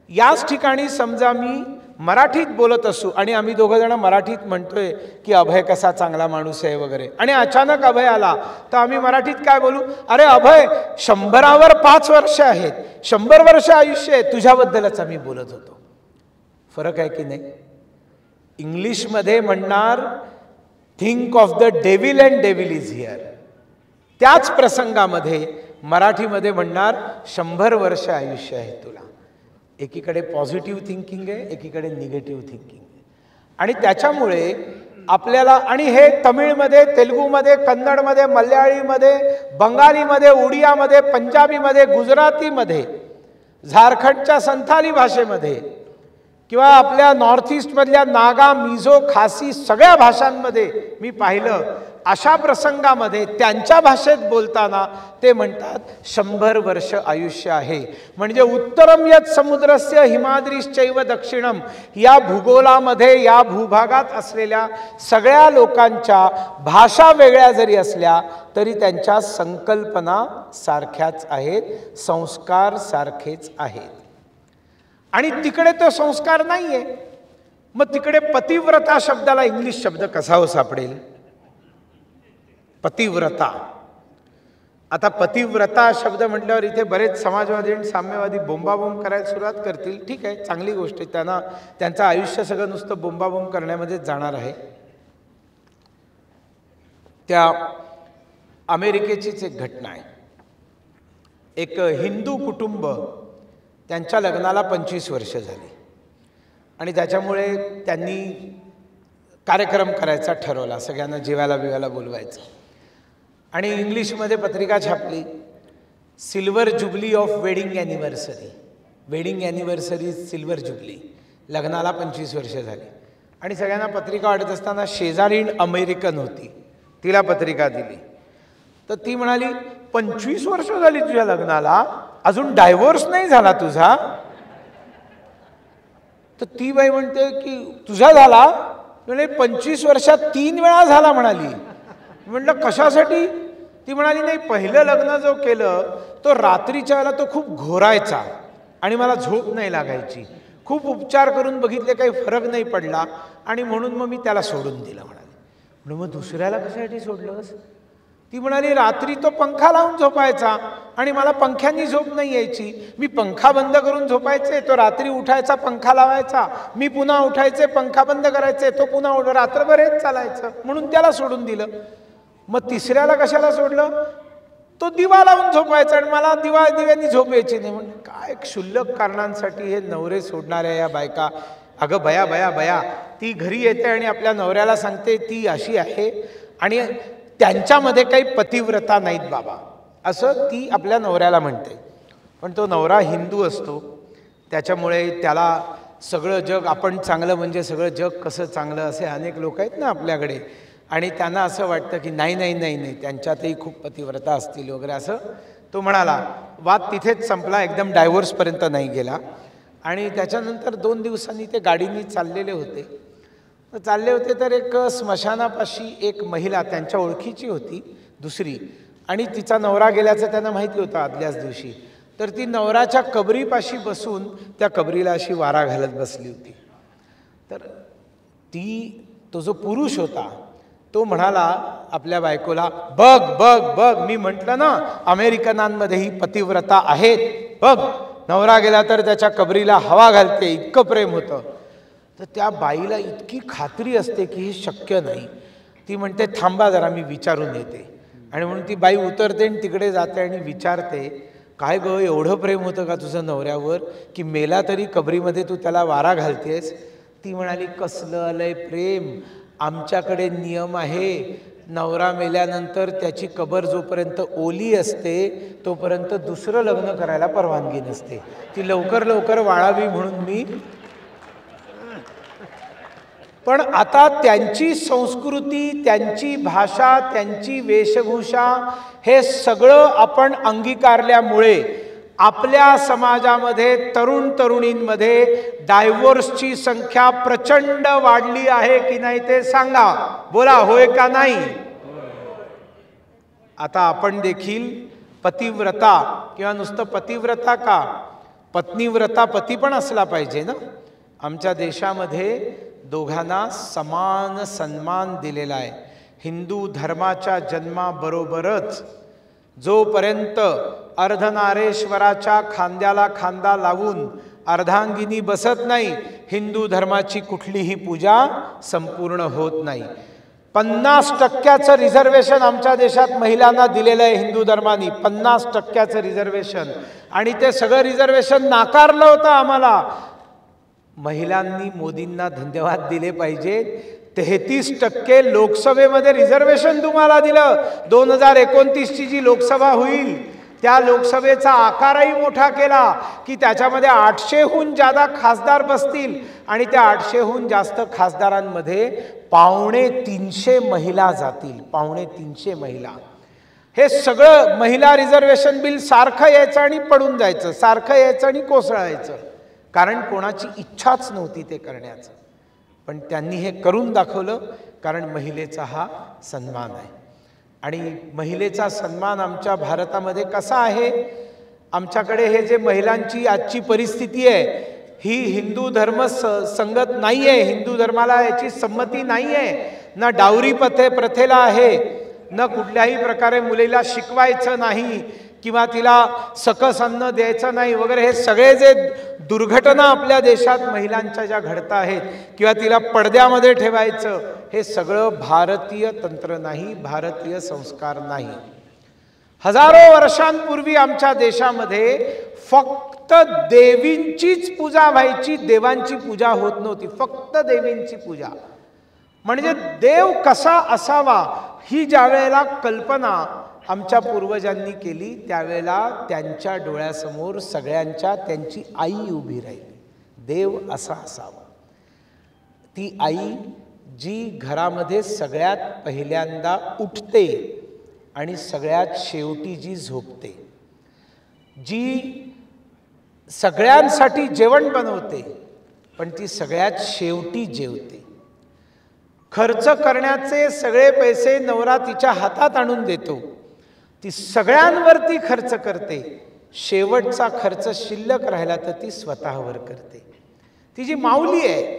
याच ठिकाणी समजा मी मराठीत बोलत असू आणि आम्ही दोघं जण मराठीत म्हणतोय की अभय कसा चांगला माणूस आहे वगैरे, आणि अचानक अभय आला तर आम्ही मराठीत काय बोलू, अरे अभय 100वर 5 वर्ष आहेत, 100 वर्ष आयुष्य आहे, तुझ्याबद्दलच आम्ही बोलत होतो. फरक आहे की नाही? इंग्लिशमध्ये म्हणणार think of the devil and devil is here, त्याच प्रसंगामध्ये मराठीमध्ये म्हणणार 100 वर्ष आयुष्य आहे तुला. एकीकडे पॉझिटिव्ह थिंकिंग आहे, एकीकडे निगेटिव्ह थिंकिंग आहे. आणि त्याच्यामुळे आपल्याला, आणि हे तमिळमध्ये, तेलुगूमध्ये, कन्नडमध्ये, मल्याळीमध्ये, बंगालीमध्ये, उडियामध्ये, पंजाबीमध्ये, गुजरातीमध्ये, झारखंडच्या संथाली भाषेमध्ये, किंवा आपल्या नॉर्थ ईस्टमधल्या नागा, मिझो, खासी सगळ्या भाषांमध्ये मी पाहिलं. अशा प्रसंगामध्ये त्यांच्या भाषेत बोलताना ते म्हणतात 100 वर्ष आयुष्य आहे. म्हणजे उत्तरम यत् समुद्रस्य हिमाद्रीश्चैव दक्षिणम, या भूगोलामध्ये, या भूभागात असलेल्या सगळ्या लोकांच्या भाषा वेगळ्या जरी असल्या तरी त्यांच्या संकल्पना सारख्याच आहेत, संस्कार सारखेच आहेत. आणि तिकडे तो संस्कार नाहीये. मग तिकडे पतिव्रता शब्दाला इंग्लिश शब्द कसा हो सापडेल? पतिव्रता. आता पतिव्रता शब्द म्हटल्यावर इथे बरेच समाजवादी आणि साम्यवादी बोंबाबोंब करायला सुरुवात करतील. ठीक आहे, चांगली गोष्ट आहे, त्यांना त्यांचं आयुष्य सगळं नुसतं बोंबाबोंब करण्यामध्येच जाणार आहे. त्या अमेरिकेचीच एक घटना आहे. एक हिंदू कुटुंब, त्यांच्या लग्नाला 25 वर्ष झाली आणि त्याच्यामुळे त्यांनी कार्यक्रम करायचा ठरवला, सगळ्यांना जेवायला बिवायला बोलवायचं आणि इंग्लिशमध्ये पत्रिका छापली, silver jubilee of wedding anniversary. Wedding anniversary silver jubilee, लग्नाला 25 वर्ष झाली. आणि सगळ्यांना पत्रिका वाटत असताना शेजारीण अमेरिकन होती, तिला पत्रिका दिली. तर ती म्हणाली, 25 वर्ष झाली तुझ्या लग्नाला, अजून डायव्होर्स नाही झाला तुझा? तर ती बाई म्हणते की तुझा झाला? म्हणजे 25 वर्षात 3 वेळा झाला म्हणाली. म्हटलं कशासाठी? ती म्हणाली, नाही, पहिलं लग्न जो केलं तो रात्रीच्या वेळेला तो खूप घोरायचा आणि मला झोप नाही लागायची, खूप उपचार करून बघितले, काही फरक नाही पडला आणि म्हणून मग मी त्याला सोडून दिलं म्हणाली. म्हणून मग दुसऱ्याला कशासाठी सोडलंस? ती म्हणाली, रात्री तो पंखा लावून झोपायचा आणि मला पंख्यानी झोप नाही यायची, मी पंखा बंद करून झोपायचे, तो रात्री उठायचा पंखा लावायचा, मी पुन्हा उठायचे पंखा बंद करायचे, तो पुन्हा रात्रभर हेच चालायचं, म्हणून त्याला सोडून दिलं. मग तिसऱ्याला कशाला सोडलं? तो दिवा लावून झोपायचा आणि मला दिव्यानी झोप यायची नाही. म्हणजे काय क्षुल्लक कारणांसाठी हे नवरे सोडणाऱ्या या बायका. अगं बया बया बया, ती घरी येते आणि आपल्या नवऱ्याला सांगते ती अशी आहे आणि त्यांच्यामध्ये काही पतिव्रता नाहीत बाबा, असं ती आपल्या नवऱ्याला म्हणते. पण तो नवरा हिंदू असतो, त्याच्यामुळे त्याला सगळं जग, आपण चांगलं म्हणजे सगळं जग कसं चांगलं, असे अनेक लोक आहेत ना आपल्याकडे, आणि त्यांना असं वाटतं की नाही नाही नाही नाही, त्यांच्यातही खूप पतिव्रता असतील वगैरे, असं तो म्हणाला. वाद तिथेच संपला, एकदम डायव्होर्सपर्यंत नाही गेला. आणि त्याच्यानंतर 2 दिवसांनी ते गाडीने चालले होते तर एक स्मशानापाशी एक महिला त्यांच्या ओळखीची होती दुसरी, आणि तिचा नवरा गेल्याचं त्यांना माहिती होतं आदल्याच दिवशी. तर ती नवराच्या कबरीपाशी बसून त्या कबरीला अशी वारा घालत बसली होती. तर तो जो पुरुष होता तो म्हणाला आपल्या बायकोला, बघ बघ बघ, मी म्हटलं ना अमेरिकनांमध्ये ही पतिव्रता आहेत, बघ, नवरा गेला तर त्याच्या कबरीला हवा घालते, इतकं प्रेम होतं. तर त्या बाईला इतकी खात्री असते की हे शक्य नाही. ती म्हणते, थांबा जरा, मी विचारून येते. आणि म्हणून ती बाई उतरते आणि तिकडे जाते आणि विचारते, काय गं, एवढं प्रेम होतं का तुझं नवऱ्यावर की मेला तरी कबरीमध्ये तू त्याला वारा घालतेस? ती म्हणाली, कसलं आलंय प्रेम, आमच्याकडे नियम आहे, नवरा मेल्यानंतर त्याची कबर जोपर्यंत ओली असते तोपर्यंत दुसरं लग्न करायला परवानगी नसते, ती लवकर लवकर वाळावी म्हणून मी. पण आता त्यांची संस्कृती, त्यांची भाषा, त्यांची वेशभूषा हे सगळं आपण अंगीकारल्यामुळे आपल्या समाजामध्ये तरुण तरुणींमध्ये डायव्होर्सची संख्या प्रचंड वाढली आहे की नाही ते सांगा, बोला, होय का नाही? आता आपण देखील पतिव्रता, किंवा नुसतं पतिव्रता का, पत्नीव्रता, पती पण असला पाहिजे ना. आमच्या देशामध्ये दोघांना समान सन्मान दिलेला आहे. हिंदू धर्माच्या जन्माबरोबरच जोपर्यंत अर्धनारेश्वराच्या खांद्याला खांदा लावून अर्धांगिनी बसत नाही, हिंदू धर्माची कुठलीही पूजा संपूर्ण होत नाही. 50% रिझर्वेशन आमच्या देशात महिलांना दिलेलं आहे हिंदू धर्माने, 50% रिझर्वेशन. आणि ते सगळं रिझर्वेशन नाकारलं होतं आम्हाला. महिलांनी मोदींना धन्यवाद दिले पाहिजे. 33% लोकसभेमध्ये रिझर्वेशन तुम्हाला दिलं. 2029ची जी लोकसभा होईल त्या लोकसभेचा आकारही मोठा केला की त्याच्यामध्ये 800हून जादा खासदार बसतील आणि त्या 800हून जास्त खासदारांमध्ये 250 महिला जातील. 250 महिला. हे सगळं महिला रिझर्वेशन बिल सारखं यायचं आणि पडून जायचं, सारखं यायचं आणि कोसळायचं, कारण कोणाची इच्छाच नव्हती ते करण्याचं. पण त्यांनी हे करून दाखवलं, कारण महिलेचा हा सन्मान आहे. आणि महिलेचा सन्मान आमच्या भारतामध्ये कसा आहे? आमच्याकडे हे जे महिलांची आजची परिस्थिती आहे ही हिंदू धर्म संगत नाही आहे. हिंदू धर्माला याची संमती नाही आहे. ना डावरी प्रथेला आहे, न कुठल्याही प्रकारे मुलीला शिकवायचं नाही किंवा तिला सकस अन्न द्यायचं नाही वगैरे, हे सगळे जे दुर्घटना आपल्या देशात महिलांच्या ज्या घडत आहेत, किंवा तिला पडद्यामध्ये ठेवायचं, हे सगळं भारतीय तंत्र नाही, भारतीय संस्कार नाही. हजारो वर्षांपूर्वी आमच्या देशामध्ये फक्त देवींचीच पूजा व्हायची, देवांची पूजा होत नव्हती, फक्त देवींची पूजा. म्हणजे देव कसा असावा ही ज्या वेळेला कल्पना आमच्या पूर्वजांनी केली, त्यावेळेला त्यांच्या डोळ्यासमोर सगळ्यांच्या त्यांची आई उभी राहिली. देव असा असावा. ती आई जी घरामध्ये सगळ्यात पहिल्यांदा उठते आणि सगळ्यात शेवटी जी झोपते, जी सगळ्यांसाठी जेवण बनवते पण ती सगळ्यात शेवटी जेवते. खर्च करण्याचे सगळे पैसे नवरा तिच्या हातात आणून देतो, ती सगळ्यांवरती खर्च करते, शेवटचा खर्च शिल्लक राहिला तर ती स्वतःवर करते. ती जी माऊली आहे,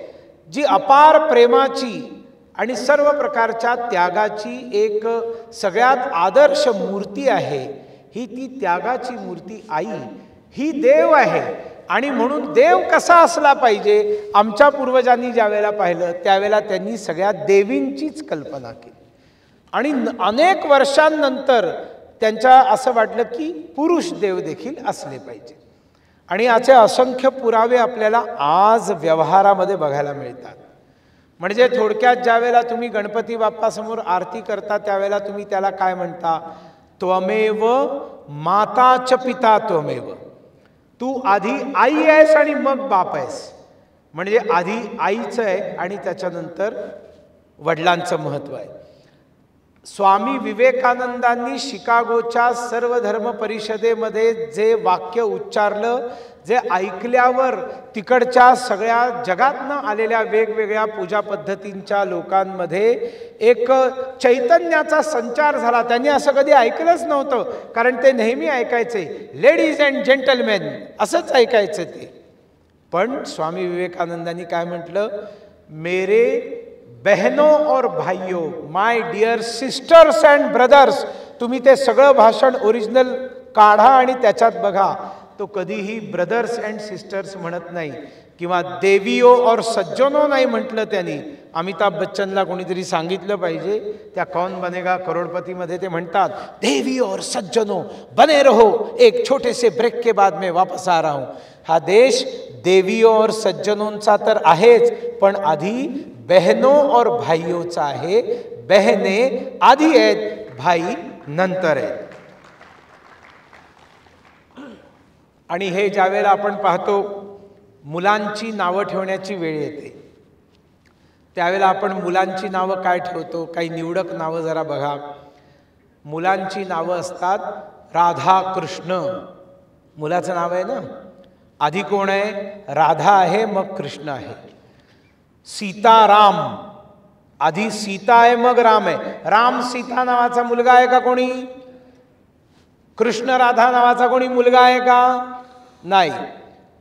जी अपार प्रेमाची आणि सर्व प्रकारच्या त्यागाची एक सगळ्यात आदर्श मूर्ती आहे, ही ती त्यागाची मूर्ती आई ही देव आहे. आणि म्हणून देव कसा असला पाहिजे, आमच्या पूर्वजांनी ज्या वेळेला पाहिलं त्यावेळेला त्यांनी सगळ्या देवींचीच कल्पना केली. आणि अनेक वर्षांनंतर त्यांच्या असं वाटलं की पुरुष देव देखील असले पाहिजे. आणि याचे असंख्य पुरावे आपल्याला आज व्यवहारामध्ये बघायला मिळतात. म्हणजे थोडक्यात ज्या वेळेला तुम्ही गणपती बाप्पासमोर आरती करता त्यावेळेला तुम्ही त्याला काय म्हणता, त्वमेव माता च पिता त्वमेव. तू आधी आई आहेस आणि मग बाप आहेस. म्हणजे आधी आईचं आहे आणि त्याच्यानंतर वडिलांचं महत्त्व आहे. स्वामी विवेकानंदांनी शिकागोच्या सर्वधर्म परिषदेमध्ये जे वाक्य उच्चारलं, जे ऐकल्यावर तिकडच्या सगळ्या जगातनं आलेल्या वेगवेगळ्या पूजा पद्धतींच्या लोकांमध्ये एक चैतन्याचा संचार झाला. त्यांनी असं कधी ऐकलंच नव्हतं, कारण ते नेहमी ऐकायचे लेडीज अँड जेंटलमॅन असंच ऐकायचे ते. पण स्वामी विवेकानंदांनी काय म्हटलं, मेरे बहनों और भाइयों, my dear sisters and brothers. तुम्ही ते सगळं भाषण ओरिजिनल काढा आणि त्याच्यात बघा, तो कधीही ब्रदर्स अँड सिस्टर्स म्हणत नाही, किंवा देवियो और सज्जनो नाही म्हटलं त्यांनी. अमिताभ बच्चनला कोणीतरी सांगितलं पाहिजे, त्या कौन बनेगा करोडपतीमध्ये ते म्हणतात देवियो और सज्जनो बने रहो, एक छोटे से ब्रेक के बाद मैं वापस आ रहा हूं. हा देश देवियो और सज्जनोंचा तर आहेच, पण आधी बहनों और भाइयोंचा आहे. बहने आधी आहेत, भाई नंतर आहेत. आणि हे ज्या वेळेला आपण पाहतो मुलांची नावं ठेवण्याची वेळ येते, त्यावेळेला आपण मुलांची नावं काय ठेवतो, काही निवडक नावं जरा बघा. मुलांची नावं असतात राधा कृष्ण, मुलाचं नाव आहे ना. आधी कोण आहे, राधा आहे मग कृष्ण आहे. सीताराम, आधी सीता आहे मग राम आहे. राम सीता नावाचा मुलगा आहे का कोणी? कृष्ण राधा नावाचा कोणी मुलगा आहे का? नाही.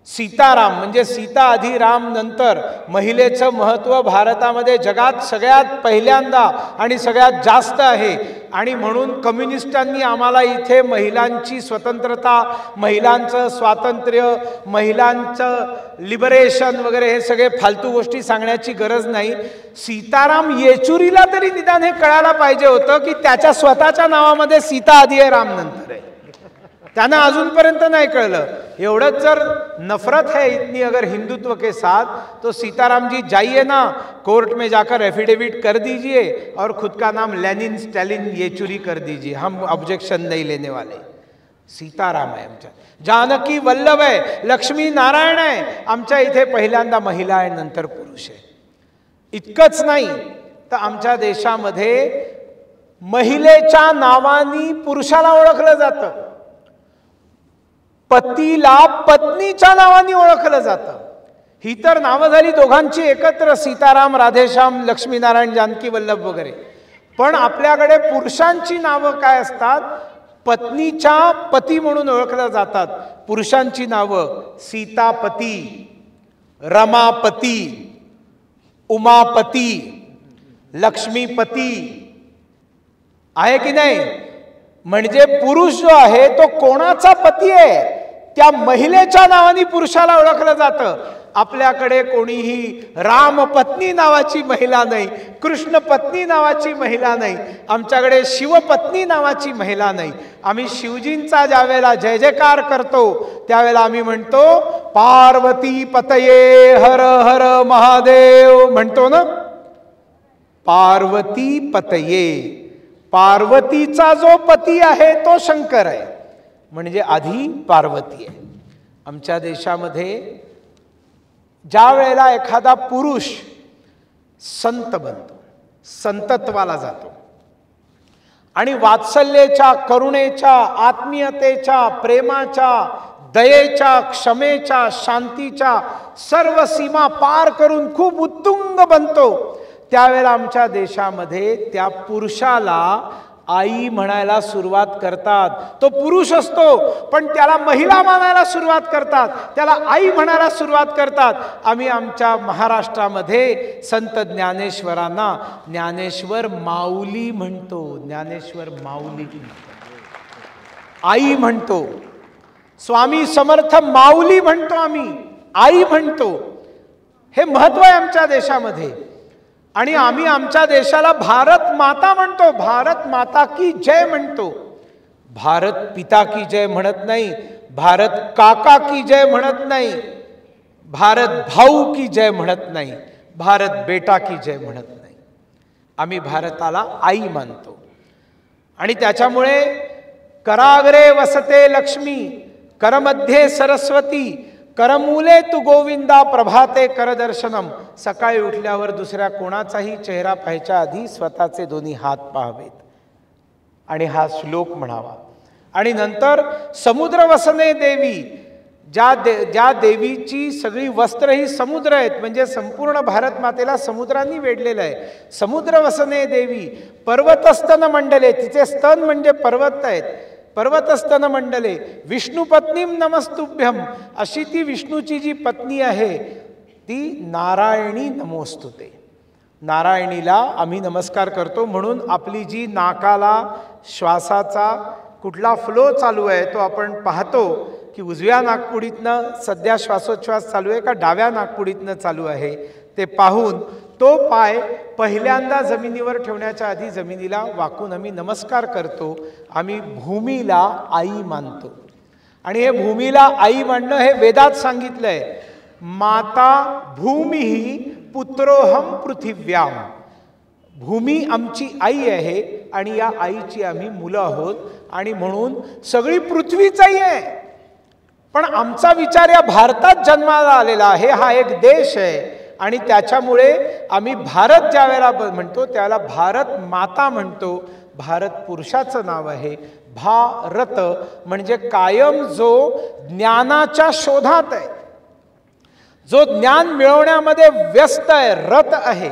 सीताराम म्हणजे सीता आधी राम नंतर. महिलेचं महत्त्व भारतामध्ये जगात सगळ्यात पहिल्यांदा आणि सगळ्यात जास्त आहे. आणि म्हणून कम्युनिस्टांनी आम्हाला इथे महिलांची स्वतंत्रता, महिलांचं स्वातंत्र्य, महिलांचं लिबरेशन वगैरे हे सगळे फालतू गोष्टी सांगण्याची गरज नाही. सीताराम येचुरीला तरी निदान हे कळायला पाहिजे होतं की त्याच्या स्वतःच्या नावामध्ये सीता आधी आहे, राम नंतर आहे. त्यांना अजूनपर्यंत नाही कळलं. एवढंच जर नफरत है इतनी अगर हिंदुत्व के साथ, तो सीताराम जी जाइए ना कोर्ट में जाकर एफिडेविट कर दीजिए और खुद का नाम लेनिन स्टॅलिन येचुरी कर दीजिए, हम ऑब्जेक्शन नहीं लेने वाले. सीताराम आहे आमच्या. जानकी वल्लभ आहे, लक्ष्मी नारायण आहे. आमच्या इथे पहिल्यांदा महिला आहे, नंतर पुरुष आहे. इतकंच नाही तर आमच्या देशामध्ये महिलेच्या नावानी पुरुषाला ओळखलं जातं, पतीला पत्नीच्या नावाने ओळखलं जातं. ही तर नावं झाली दोघांची एकत्र, सीताराम, राधेश्याम, लक्ष्मीनारायण, जानकी वल्लभ वगैरे. पण आपल्याकडे पुरुषांची नावं काय असतात, पत्नीच्या पती म्हणून ओळखल्या जातात. पुरुषांची नावं सीतापती, रमापती, उमापती, लक्ष्मीपती आहे की नाही. म्हणजे पुरुष जो आहे तो कोणाचा पती आहे त्या महिलेच्या नावाने पुरुषाला ओळखलं जातं. आपल्याकडे कोणीही रामपत्नी नावाची महिला नाही, कृष्ण पत्नी नावाची महिला नाही, आमच्याकडे शिवपत्नी नावाची महिला नाही. आम्ही शिवजींचा ज्या वेळेला जय जयकार करतो त्यावेळेला आम्ही म्हणतो पार्वती पतये हर हर महादेव म्हणतो ना. पार्वती पतये, पार्वतीचा जो पती आहे तो शंकर आहे, म्हणजे आधी पार्वती आहे. आमच्या देशामध्ये ज्या वेळेला एखादा पुरुष संत बनतो, संतत्वाला जातो आणि वात्सल्याच्या, करुणेच्या, आत्मीयतेच्या, प्रेमाच्या, दयेच्या, क्षमेच्या, शांतीच्या सर्व सीमा पार करून खूप उत्तुंग बनतो, त्यावेळेला आमच्या देशामध्ये त्या पुरुषाला आई म्हणायला सुरुवात करतात. तो पुरुष असतो पण त्याला महिला मानायला सुरुवात करतात, त्याला आई म्हणायला सुरुवात करतात. आम्ही आमच्या महाराष्ट्रामध्ये संत ज्ञानेश्वरांना ज्ञानेश्वर माऊली म्हणतो, ज्ञानेश्वर माऊली आई म्हणतो. स्वामी समर्थ माऊली म्हणतो, आम्ही आई म्हणतो. हे महत्व आहे आमच्या देशामध्ये. आणि आम्ही आमच्या देशाला भारत माता म्हणतो, भारत माता की जय म्हणतो. भारत पिता की जय म्हणत नाही, भारत काका की जय म्हणत नाही, भारत भाऊ की जय म्हणत नाही, भारत बेटा की जय म्हणत नाही. आम्ही भारताला आई मानतो. आणि त्याच्यामुळे कराग्रे वसते लक्ष्मी, करमध्ये सरस्वती, करमूले तू गोविंदा, प्रभाते करदर्शनम. सकाळी उठल्यावर दुसऱ्या कोणाचाही चेहरा पाहायच्या आधी स्वतःचे दोन्ही हात पाहावेत आणि हा श्लोक म्हणावा. आणि नंतर समुद्र वसने देवी, ज्या देवीची सगळी वस्त्र ही समुद्र आहेत, म्हणजे संपूर्ण भारत मातेला समुद्रांनी वेढलेलं आहे. समुद्र वसने देवी, पर्वतस्तन मंडले, तिचे स्तन म्हणजे पर्वत आहेत, पर्वतस्तन मंडले, विष्णुपत्नीम नमस्तुभ्यम, अशी ती विष्णूची जी पत्नी आहे ती नारायणी नमोस्तुते. नारायणीला आम्ही नमस्कार करतो. म्हणून आपली जी नाकाला श्वासाचा कुठला फ्लो चालू आहे तो आपण पाहतो की उजव्या नाकपुडीतनं सध्या श्वासोच्छ्वास चालू आहे का डाव्या नाकपुडीतनं चालू आहे, ते पाहून तो पाय पहिल्यांदा जमिनीवर ठेवण्याच्या आधी जमिनीला वाकून आम्ही नमस्कार करतो. आम्ही भूमीला आई मानतो. आणि हे भूमीला आई मानणं हे वेदात सांगितलंय. माता भूमी पुत्रोहम पृथिव्याम, भूमी आमची आई आहे आणि या आईची आम्ही मुलं आहोत. आणि म्हणून सगळी पृथ्वीच आई आहे. पण आमचा विचार या भारतात जन्माला आलेला आहे, हा एक देश आहे. आणि त्याच्यामुळे आम्ही भारत ज्या वेळेला म्हणतो त्याला भारत माता म्हणतो. भारत पुरुषाचं नाव आहे. भारत म्हणजे कायम जो ज्ञानाच्या शोधात आहे, जो ज्ञान मिळवण्यामध्ये व्यस्त आहे, रत आहे,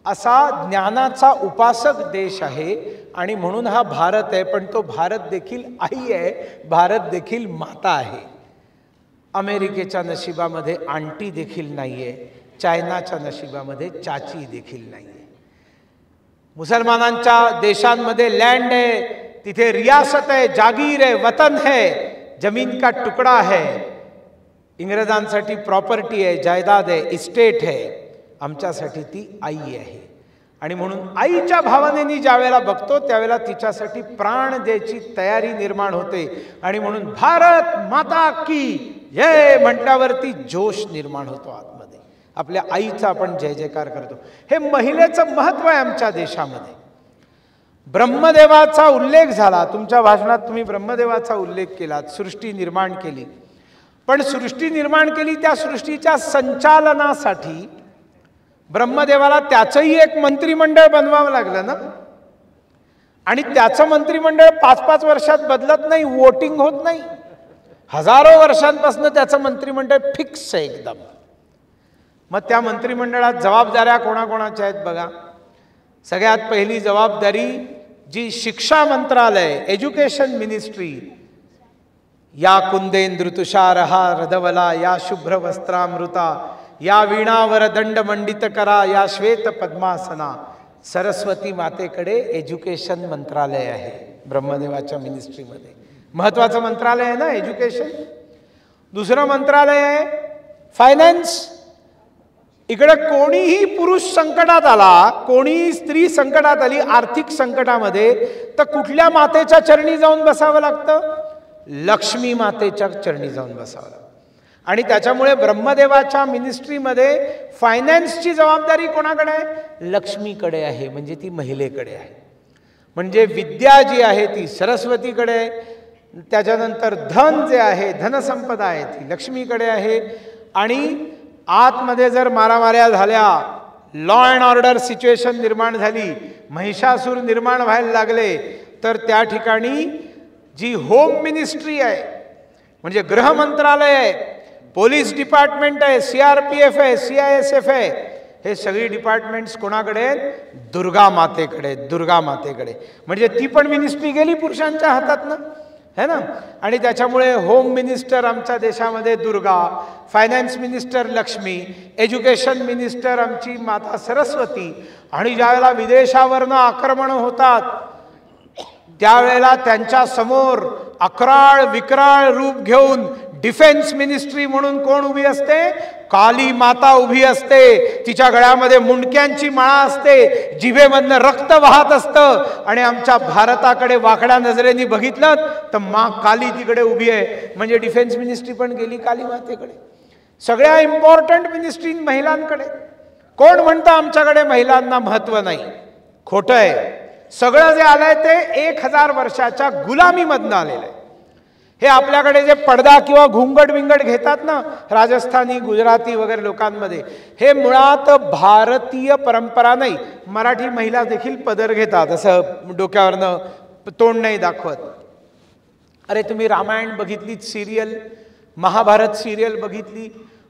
असा ज्ञानाचा उपासक देश आहे. आणि म्हणून हा भारत आहे. पण तो भारत देखील आई आहे, भारत देखील माता आहे. अमेरिकेच्या नशिबामध्ये आंटी देखील नाहीये, चायनाच्या नशिबामध्ये चाची देखील नाहीये. मुसलमानांच्या देशांमध्ये लँड आहे, तिथे रियासत आहे, जागीर आहे, वतन है, जमीन का टुकड़ा है. इंग्रजांसाठी प्रॉपर्टी आहे, जायदाद आहे, इस्टेट आहे. आमच्यासाठी ती आई आहे. आणि म्हणून आईच्या भावनेने ज्या वेळेला बघतो त्यावेळेला तिच्यासाठी प्राण द्यायची तयारी निर्माण होते. आणि म्हणून भारत माता की जय म्हटल्यावरती जोश निर्माण होतो आतमध्ये. आपल्या आईचा आपण जय जयकार करतो. हे महिलेचं महत्व आहे आमच्या देशामध्ये. ब्रह्मदेवाचा उल्लेख झाला तुमच्या भाषणात, तुम्ही ब्रह्मदेवाचा उल्लेख केलात. सृष्टी निर्माण केली, पण सृष्टी निर्माण केली त्या सृष्टीच्या संचालनासाठी ब्रह्मदेवाला त्याचंही एक मंत्रिमंडळ बनवावं लागलं ना. आणि त्याचं मंत्रिमंडळ 5-5 वर्षात बदलत नाही, वोटिंग होत नाही. हजारो वर्षांपासून त्याचं मंत्रिमंडळ फिक्स आहे एकदम. मग त्या मंत्रिमंडळात जबाबदाऱ्या कोणाकोणाच्या आहेत बघा. सगळ्यात पहिली जबाबदारी जी शिक्षा मंत्रालय, एज्युकेशन मिनिस्ट्री. या कुंदेंद्र तुषारहा रदवला, या शुभ्र वस्त्रामृता, या वीणावर दंड मंडित करा, या श्वेत पद्मासना. सरस्वती मातेकडे एज्युकेशन मंत्रालय आहे. ब्रह्मदेवाच्या मिनिस्ट्रीमध्ये. महत्त्वाचं मंत्रालय आहे ना एज्युकेशन. दुसरं मंत्रालय आहे फायनान्स. इकडे कोणीही पुरुष संकटात आला, कोणीही स्त्री संकटात आली आर्थिक संकटामध्ये, तर कुठल्या मातेच्या चरणी जाऊन बसावं लागतं? लक्ष्मी मातेच्या चरणी जाऊन बसावं लागतं. आणि त्याच्यामुळे ब्रह्मदेवाच्या मिनिस्ट्रीमध्ये फायनान्सची जबाबदारी कोणाकडे आहे? लक्ष्मीकडे आहे, म्हणजे ती महिलेकडे आहे. म्हणजे विद्या जी आहे ती सरस्वतीकडे आहे. त्याच्यानंतर धन जे आहे, धनसंपदा आहे ती लक्ष्मीकडे आहे. आणि आतमध्ये जर मारामाऱ्या झाल्या, लॉ अँड ऑर्डर सिच्युएशन निर्माण झाली, महिषासूर निर्माण व्हायला लागले, तर त्या ठिकाणी जी होम मिनिस्ट्री आहे, म्हणजे गृह मंत्रालय आहे, पोलीस डिपार्टमेंट आहे, CRPF आहे, CISF आहे, हे सगळी डिपार्टमेंट्स कोणाकडे आहेत? दुर्गा मातेकडे. दुर्गा मातेकडे म्हणजे ती पण मिनिस्ट्री गेली पुरुषांच्या हातातनं, है ना. आणि त्याच्यामुळे होम मिनिस्टर आमच्या देशामध्ये Durga, finance minister Lakshmi, education minister आमची माता सरस्वती. आणि ज्यावेळेला विदेशावरनं आक्रमण होतात त्यावेळेला त्यांच्या समोर अक्राळ विक्राळ रूप घेऊन डिफेन्स मिनिस्ट्री म्हणून कोण उभी असते? काली माता उभी असते. तिच्या गळ्यामध्ये मुंडक्यांची माळा असते, जिभेमधनं रक्त वाहत असतं. आणि आमच्या भारताकडे वाकड्या नजरेने बघितलं तर माँ काली तिकडे उभी आहे. म्हणजे डिफेन्स मिनिस्ट्री पण गेली काली मातेकडे. सगळ्या इम्पॉर्टंट मिनिस्ट्री महिलांकडे. कोण म्हणतं आमच्याकडे महिलांना महत्त्व नाही? खोटं आहे. सगळं जे आलंय ते 1000 वर्षाच्या गुलामीमधनं आलेलं आहे. हे आपल्याकडे जे पडदा किंवा घुंगट विंगट घेतात ना राजस्थानी गुजराती वगैरे लोकांमध्ये, हे मुळात भारतीय परंपरा नाही. मराठी महिला देखील पदर घेतात, असं डोक्यावरनं तोंड नाही दाखवत. अरे तुम्ही रामायण बघितलीत सिरियल, महाभारत सिरियल बघितली,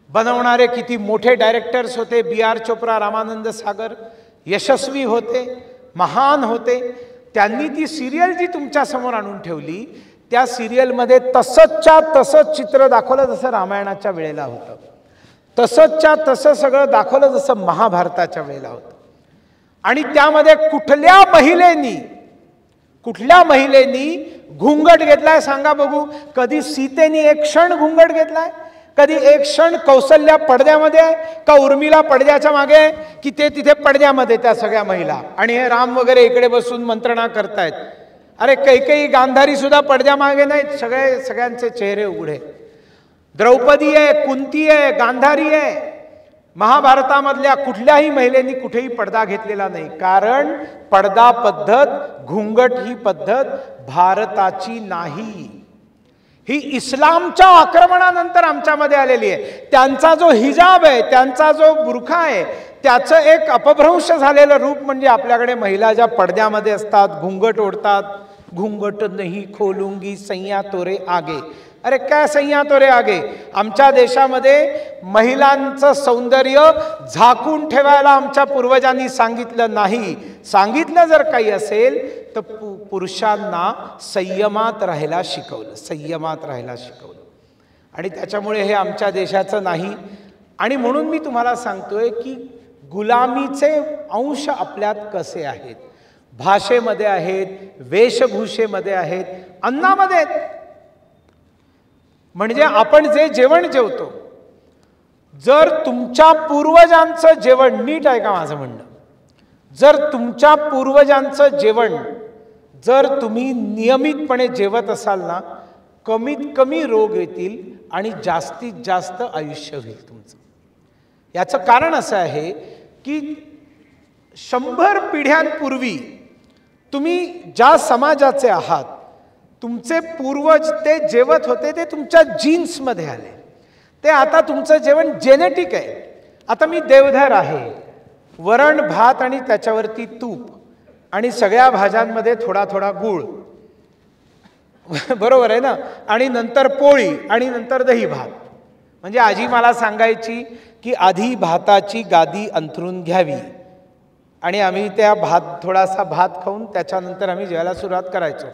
बनवणारे किती मोठे डायरेक्टर्स होते. BR चोप्रा, रामानंद सागर यशस्वी होते, महान होते. त्यांनी ती सिरियल जी तुमच्या समोर आणून ठेवली, त्या सिरियलमध्ये तसंच्या तसं चित्र दाखवलं जसं रामायणाच्या वेळेला होतं, तसंच्या तसं सगळं दाखवलं जसं महाभारताच्या वेळेला होतं. आणि त्यामध्ये कुठल्या महिलेनी घुंगट घेतलाय सांगा बघू? कधी सीतेनी एक क्षण घुंगट घेतलाय? कधी एक क्षण कौशल्या पडद्यामध्ये आहे का उर्मिला पडद्याच्या मागे आहे की ते तिथे पडद्यामध्ये त्या सगळ्या महिला? आणि हे राम वगैरे इकडे बसून मंत्रणा करतायत. अरे कैकेयी गांधारी सुद्धा पडद्यामागे नाहीत, सगळ्यांचे चेहरे उघडे. द्रौपदी आहे, कुंती आहे, गांधारी आहे. महाभारतामधल्या कुठल्याही महिलेनी कुठेही पडदा घेतलेला नाही. कारण पडदा पद्धत, घुंगट ही पद्धत भारताची नाही. ही इस्लामच्या आक्रमणानंतर आमच्यामध्ये आलेली आहे. त्यांचा जो हिजाब आहे, त्यांचा जो बुरखा आहे, त्याचं एक अपभ्रंश झालेलं रूप म्हणजे आपल्याकडे महिला ज्या पडद्यामध्ये असतात, घुंगट ओढतात. घुंगट नाही खोलूंगी सैया तोरे आगे. अरे काय सैया तोरे आगे? आमच्या देशामध्ये महिलांचं सौंदर्य झाकून ठेवायला आमच्या पूर्वजांनी सांगितलं नाही. सांगितलं जर काही असेल तर पुरुषांना संयमात राहायला शिकवलं, संयमात राहायला शिकवलं. आणि त्याच्यामुळे हे आमच्या देशाचं नाही. आणि म्हणून मी तुम्हाला सांगतोय की गुलामीचे अंश आपल्यात कसे आहेत? भाषेमध्ये आहेत, वेशभूषेमध्ये आहेत, अन्नामध्ये आहेत. म्हणजे आपण जे जेवण जेवतो, जर तुमच्या पूर्वजांचं जेवण, नीट आहे का माझं म्हणणं, जर तुमच्या पूर्वजांचं जेवण जर तुम्ही नियमितपणे जेवत असाल ना, कमीत कमी रोग येतील आणि जास्तीत जास्त आयुष्य होईल तुमचं. याचं कारण असं आहे की 100 पिढ्यांपूर्वी तुम्ही ज्या समाजाचे आहात, तुमचे पूर्वज ते जेवत होते, ते तुमच्या जीन्समध्ये आले. ते आता तुमचं जेवण जेनेटिक आहे. आता मी देवधर आहे, वरण भात आणि त्याच्यावरती तूप आणि सगळ्या भाज्यांमध्ये थोडा थोडा गूळ, बरोबर आहे ना, आणि नंतर पोळी आणि नंतर दही भात. म्हणजे आजी मला सांगायची की आधी भाताची गादी अंथरून घ्यावी आणि आम्ही त्या थोडासा भात खाऊन त्याच्यानंतर आम्ही जेवायला सुरुवात करायचो.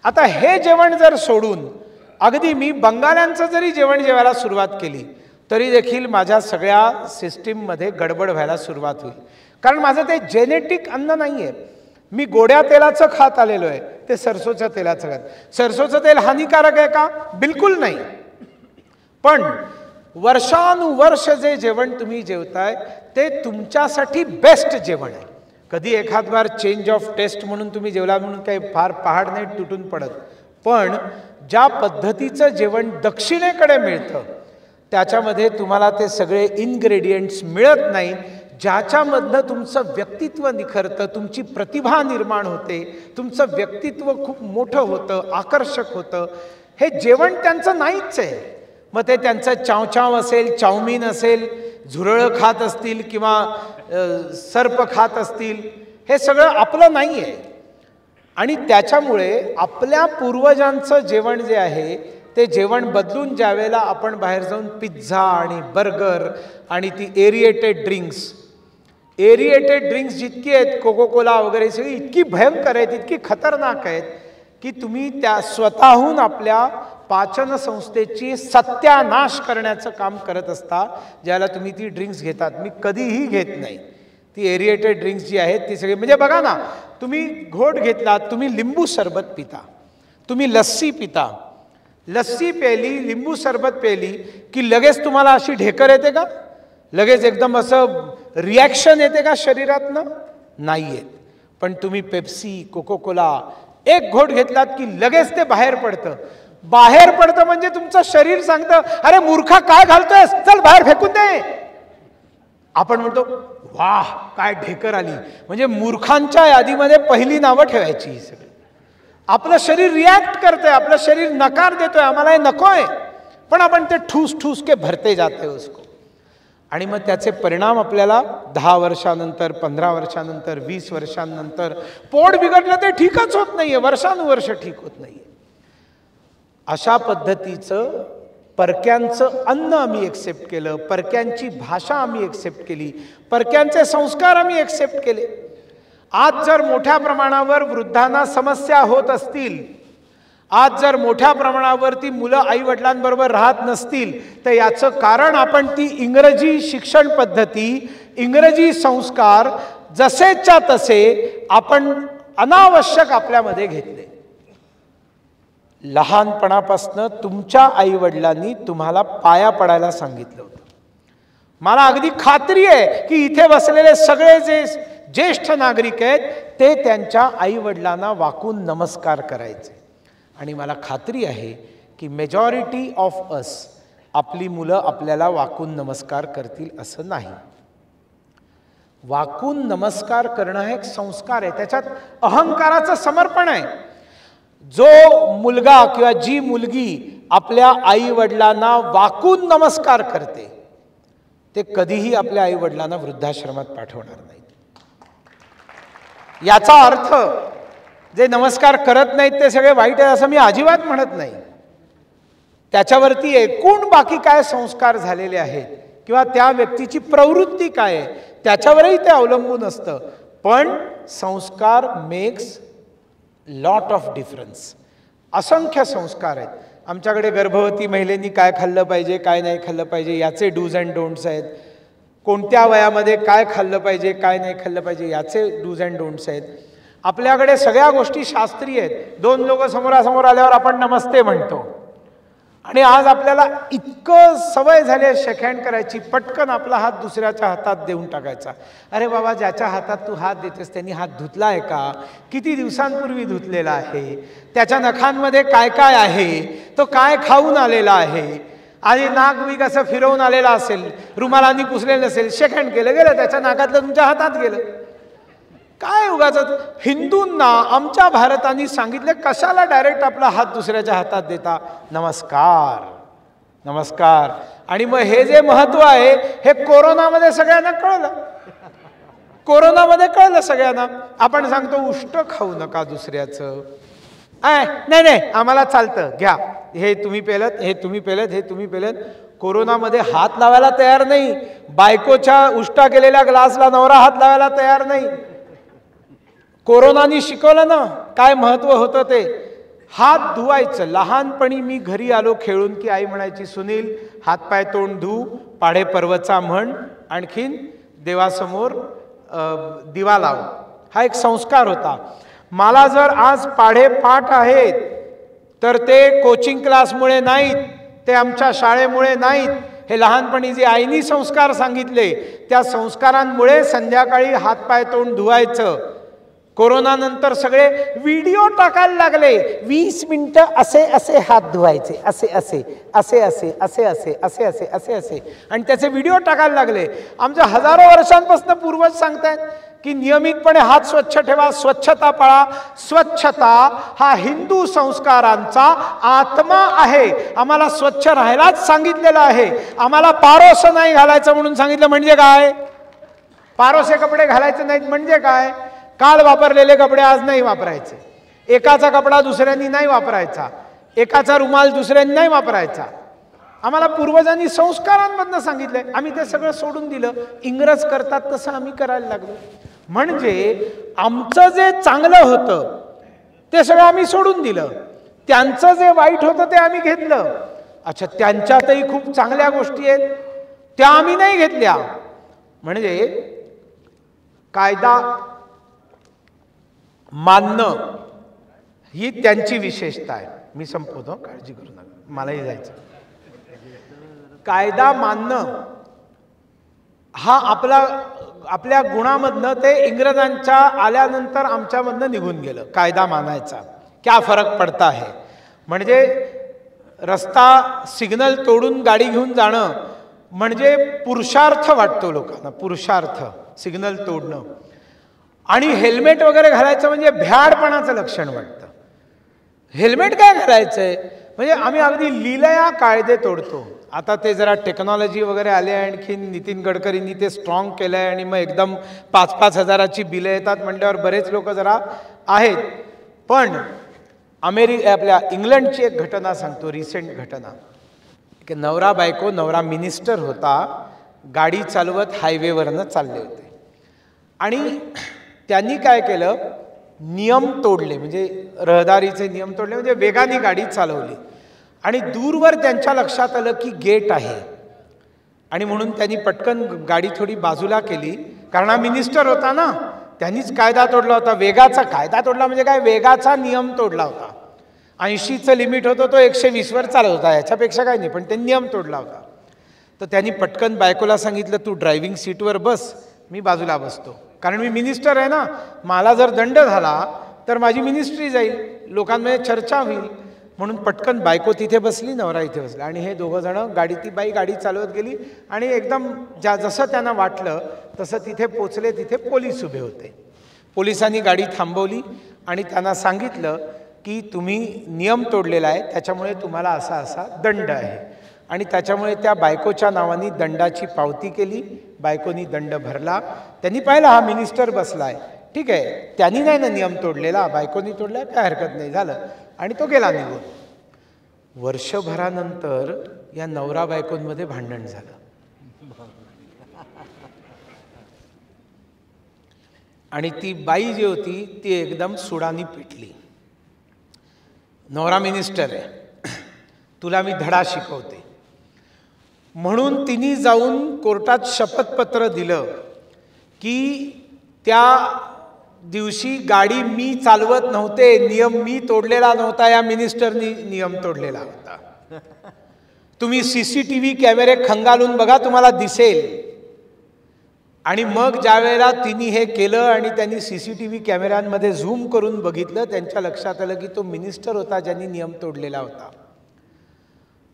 आता हे जेवण जर सोडून अगदी मी बंगाल्यांचं जरी जेवण जेवायला सुरुवात केली तरी देखील माझ्या सगळ्या सिस्टीममध्ये गडबड व्हायला सुरुवात होईल. कारण माझं ते जेनेटिक अन्न नाही आहे. मी गोड्या तेलाचं खात आलेलो आहे, ते सरसोच्या तेलाचं खात. सरसोचं तेल हानिकारक आहे का? बिलकुल नाही. पण वर्षानुवर्ष जे जेवण तुम्ही जेवताय ते तुमच्यासाठी बेस्ट जेवण आहे. कधी एखाद बार चेंज ऑफ टेस्ट म्हणून तुम्ही जेवला म्हणून काही फार पहाड नाही तुटून पडत. पण ज्या पद्धतीचं जेवण दक्षिणेकडे मिळतं त्याच्यामध्ये तुम्हाला ते सगळे इन्ग्रेडियंट्स मिळत नाही, ज्याच्यामधनं तुमचं व्यक्तित्व निखरतं, तुमची प्रतिभा निर्माण होते, तुमचं व्यक्तित्व खूप मोठं होतं, आकर्षक होतं. हे जेवण त्यांचं नाहीच आहे. मग ते त्यांचं चावचाव असेल, चाऊमीन असेल, झुरळं खात असतील किंवा सर्प खात असतील, हे सगळं आपलं नाही आहे. आणि त्याच्यामुळे आपल्या पूर्वजांचं जेवण जे आहे ते जेवण बदलून ज्यावेळेला आपण बाहेर जाऊन पिझ्झा आणि बर्गर आणि ती एरिएटेड ड्रिंक्स जितकी आहेत, कोकोकोला वगैरे सगळी इतकी भयंकर आहेत, इतकी खतरनाक आहेत की तुम्ही त्या स्वतःहून आपल्या पाचन संस्थेची सत्यानाश करण्याचं काम करत असता ज्याला तुम्ही ती ड्रिंक्स घेतात. मी कधीही घेत नाही ती एरिएटेड ड्रिंक्स जी आहेत ती सगळी. म्हणजे बघा ना, तुम्ही घोट घेतलात, तुम्ही लिंबू सरबत पिता, तुम्ही लस्सी पिता, लस्सी प्यायली, लिंबू सरबत प्यायली की लगेच तुम्हाला अशी ढेकर येते का? लगेच एकदम असं रिॲक्शन येते का शरीरातनं? नाही येत. पण तुम्ही पेप्सी, कोकोकोला एक घोट घेतलात की लगेच ते बाहेर पडतं. बाहेर पडतं म्हणजे तुमचं शरीर सांगतं, अरे मूर्खा काय घालतोयस, चल बाहेर फेकून दे. आपण म्हणतो वाह काय ढेकर आली, म्हणजे मूर्खांच्या यादीमध्ये पहिली नावं ठेवायची. ही सगळी आपलं शरीर रिॲक्ट करतंय, आपलं शरीर नकार देतोय, आम्हाला हे नकोय, पण आपण ते ठूस ठूस के भरते जाते उसको. आणि मग त्याचे परिणाम आपल्याला 10 वर्षानंतर, 15 वर्षानंतर, 20 वर्षांनंतर, पोट बिघडलं ते ठीकच होत नाहीये, वर्षानुवर्ष ठीक होत नाहीये. अशा पद्धतीचं परक्यांचं अन्न आम्ही एक्सेप्ट केलं, परक्यांची भाषा आम्ही एक्सेप्ट केली, परक्यांचे संस्कार आम्ही एक्सेप्ट केले. आज जर मोठ्या प्रमाणावर वृद्धांना समस्या होत असतील, आज जर मोठ्या प्रमाणावरती मुलं आई वडिलांबरोबर राहत नसतील, तर याचं कारण आपण ती इंग्रजी शिक्षण पद्धती, इंग्रजी संस्कार जसेच्या तसे आपण अनावश्यक आपल्यामध्ये घेतले. लहानपणापासून तुमच्या आई वडिलांनी तुम्हाला पाया पडायला सांगितलं होतं. मला अगदी खात्री आहे की इथे बसलेले सगळे जे ज्येष्ठ नागरिक आहेत ते त्यांच्या आई वडिलांना वाकून नमस्कार करायचे. आणि मला खात्री आहे की मेजॉरिटी ऑफ अस, आपली मुलं आपल्याला वाकून नमस्कार करतील असं नाही. वाकून नमस्कार करणं हे एक संस्कार आहे, त्याच्यात अहंकाराचं समर्पण आहे. जो मुलगा किंवा जी मुलगी आपल्या आई वडिलांना वाकून नमस्कार करते ते कधीही आपल्या आई वडिलांना वृद्धाश्रमात पाठवणार नाहीत. याचा अर्थ जे नमस्कार करत नाहीत ते सगळे वाईट आहे असं मी अजिबात म्हणत नाही. त्याच्यावरती एकूण बाकी काय संस्कार झालेले आहेत किंवा त्या व्यक्तीची प्रवृत्ती काय आहे त्याच्यावरही ते अवलंबून असतं. पण संस्कार मेक्स लॉट ऑफ डिफरन्स. असंख्य संस्कार आहेत. आमच्याकडे गर्भवती महिलेनी काय खाल्लं पाहिजे, काय नाही खाल्लं पाहिजे याचे डूज अँड डोंट्स आहेत. कोणत्या वयामध्ये काय खाल्लं पाहिजे, काय नाही खाल्लं पाहिजे याचे डूज अँड डोंट्स आहेत. आपल्याकडे सगळ्या गोष्टी शास्त्रीय आहेत. 2 लोक समोरासमोर आल्यावर आपण नमस्ते म्हणतो. आणि आज आपल्याला इतकं सवय झाली आहे शेक हँड करायची, पटकन आपला हात दुसऱ्याच्या हातात देऊन टाकायचा. अरे बाबा, ज्याच्या हातात तू हात देतेस त्यांनी हात धुतला आहे का, किती दिवसांपूर्वी धुतलेला आहे, त्याच्या नखांमध्ये काय काय आहे, तो काय खाऊन आलेला आहे, आणि नाक बीक असं फिरवून आलेला असेल, रुमालांनी पुसलेलं नसेल, शेक हँड केलं गेलं, त्याच्या नाकातलं तुमच्या हातात गेलं. काय उगाच हिंदूंना आमच्या भारताने सांगितलं कशाला डायरेक्ट आपला हात दुसऱ्याच्या हातात देता, नमस्कार नमस्कार. आणि मग हे जे महत्व आहे हे कोरोनामध्ये सगळ्यांना कळलं. कोरोनामध्ये कळलं सगळ्यांना. आपण सांगतो उष्ट खाऊ नका दुसऱ्याचं, नाही नाही आम्हाला चालतं, घ्या, हे तुम्ही पेलत, हे तुम्ही पेलत, हे तुम्ही पेलत. कोरोनामध्ये हात लावायला तयार नाही. बायकोच्या उष्टा केलेल्या ग्लासला नवरा हात लावायला तयार नाही. कोरोनानी शिकवलं ना काय महत्व होतं ते. हात धुवायचं. लहानपणी मी घरी आलो खेळून की आई म्हणायची, सुनील हातपाय तोंड धु, पाढे पर्वचा म्हण, आणखीन देवासमोर दिवा लाव. हा एक संस्कार होता. मला जर आज पाढे पाठ आहेत तर ते कोचिंग क्लासमुळे नाहीत, ते आमच्या शाळेमुळे नाहीत. हे लहानपणी जे आईनी संस्कार सांगितले त्या संस्कारांमुळे संध्याकाळी हातपाय तोंड धुवायचं. कोरोनानंतर सगळे व्हिडिओ टाकायला लागले. 20 मिनिटं असे असे हात धुवायचे, असे असे असे असे असे असे असे असे असे असे, आणि त्याचे व्हिडिओ टाकायला लागले. आमच्या हजारो वर्षांपासून पूर्वज सांगतायत की नियमितपणे हात स्वच्छ ठेवा, स्वच्छता पाळा. स्वच्छता हा हिंदू संस्कारांचा आत्मा आहे. आम्हाला स्वच्छ राहायलाच सांगितलेलं आहे. आम्हाला पारोसं नाही घालायचं म्हणून सांगितलं. म्हणजे काय? पारोसे कपडे घालायचे नाहीत म्हणजे काय? काल वापरलेले कपडे आज नाही वापरायचे. एकाचा कपडा दुसऱ्यांनी नाही वापरायचा. एकाचा रुमाल दुसऱ्यांनी नाही वापरायचा. आम्हाला पूर्वजांनी संस्कारांमधनं सांगितलंय. आम्ही ते सगळं सोडून दिलं. इंग्रज करतात तसं आम्ही करायला लागलो. म्हणजे आमचं जे चांगलं होतं ते सगळं आम्ही सोडून दिलं. त्यांचं जे वाईट होतं ते आम्ही घेतलं. अच्छा, त्यांच्यातही खूप चांगल्या गोष्टी आहेत त्या आम्ही नाही घेतल्या. म्हणजे कायदा मानणं ही त्यांची विशेषता आहे. मी संपवतो, काळजी करू नका, मलाही जायचं. कायदा मानणं हा आपल्या गुणामधनं ते इंग्रजांच्या आल्यानंतर आमच्यामधनं निघून गेलं. कायदा मानायचा क्या फरक पडता है. म्हणजे रस्ता सिग्नल तोडून गाडी घेऊन जाणं म्हणजे पुरुषार्थ वाटतो लोकांना. पुरुषार्थ सिग्नल तोडणं. आणि हेल्मेट वगैरे घालायचं म्हणजे भ्याडपणाचं लक्षण वाटतं. हेल्मेट काय घालायचंय म्हणजे आम्ही अगदी लीलया कायदे तोडतो. आता ते जरा टेक्नॉलॉजी वगैरे आले, आणखी नितीन गडकरींनी ते स्ट्रॉंग केलं आहे आणि मग एकदम 5-5 हजाराची बिलं येतात म्हटल्यावर बरेच लोक जरा आहेत. पण आपल्या इंग्लंडची एक घटना सांगतो, रिसेंट घटना. की नवरा बायको, नवरा मिनिस्टर होता, गाडी चालवत हायवेवरनं चालले होते आणि त्यांनी काय केलं, नियम तोडले. म्हणजे रहदारीचे नियम तोडले, म्हणजे वेगाने गाडी चालवली. आणि दूरवर त्यांच्या लक्षात आलं की गेट आहे आणि म्हणून त्यांनी पटकन गाडी थोडी बाजूला केली. कारण हा मिनिस्टर होता ना, त्यांनीच कायदा तोडला होता. वेगाचा कायदा तोडला म्हणजे काय, वेगाचा नियम तोडला होता. 80चं लिमिट होतं, तो 120वर चालत होता, याच्यापेक्षा काही नाही, पण त्यांनी नियम तोडला होता. तर त्यांनी पटकन बायकोला सांगितलं, तू ड्रायव्हिंग सीटवर बस, मी बाजूला बसतो. कारण मी मिनिस्टर आहे ना, मला जर दंड झाला तर माझी मिनिस्ट्री जाईल, लोकांमध्ये चर्चा होईल. म्हणून पटकन बायको तिथे बसली, नवरा इथे बसला आणि हे दोघं जण ती बाई गाडी चालवत गेली आणि एकदम जसं त्यांना वाटलं तसं तिथे पोचले. तिथे पोलीस उभे होते. पोलिसांनी गाडी थांबवली आणि त्यांना सांगितलं की तुम्ही नियम तोडलेला आहे, त्याच्यामुळे तुम्हाला असा असा दंड आहे. आणि त्याच्यामुळे त्या बायकोच्या नावाने दंडाची पावती केली. बायकोनी दंड भरला. त्यांनी पाहिलं हा मिनिस्टर बसलाय, ठीक आहे, त्यांनी नाही ना नियम तोडलेला, बायकोनी तोडला, काय हरकत नाही, झालं. आणि तो गेला निघून. वर्षभरानंतर या नवरा बायकोंमध्ये भांडण झालं. आणि ती बाई जी होती ती एकदम सुडानी पिटली. नवरा मिनिस्टर आहे, तुला मी धडा शिकवते म्हणून तिने जाऊन कोर्टात शपथपत्र दिलं की त्या दिवशी गाडी मी चालवत नव्हते, नियम मी तोडलेला नव्हता, या मिनिस्टरनी नियम तोडलेला होता. तुम्ही CCTV कॅमेरे खंगालून बघा, तुम्हाला दिसेल. आणि मग ज्या वेळेला तिने हे केलं आणि त्यांनी CCTV कॅमेऱ्यांमध्ये झूम करून बघितलं, त्यांच्या लक्षात आलं की तो मिनिस्टर होता ज्यांनी नियम तोडलेला होता.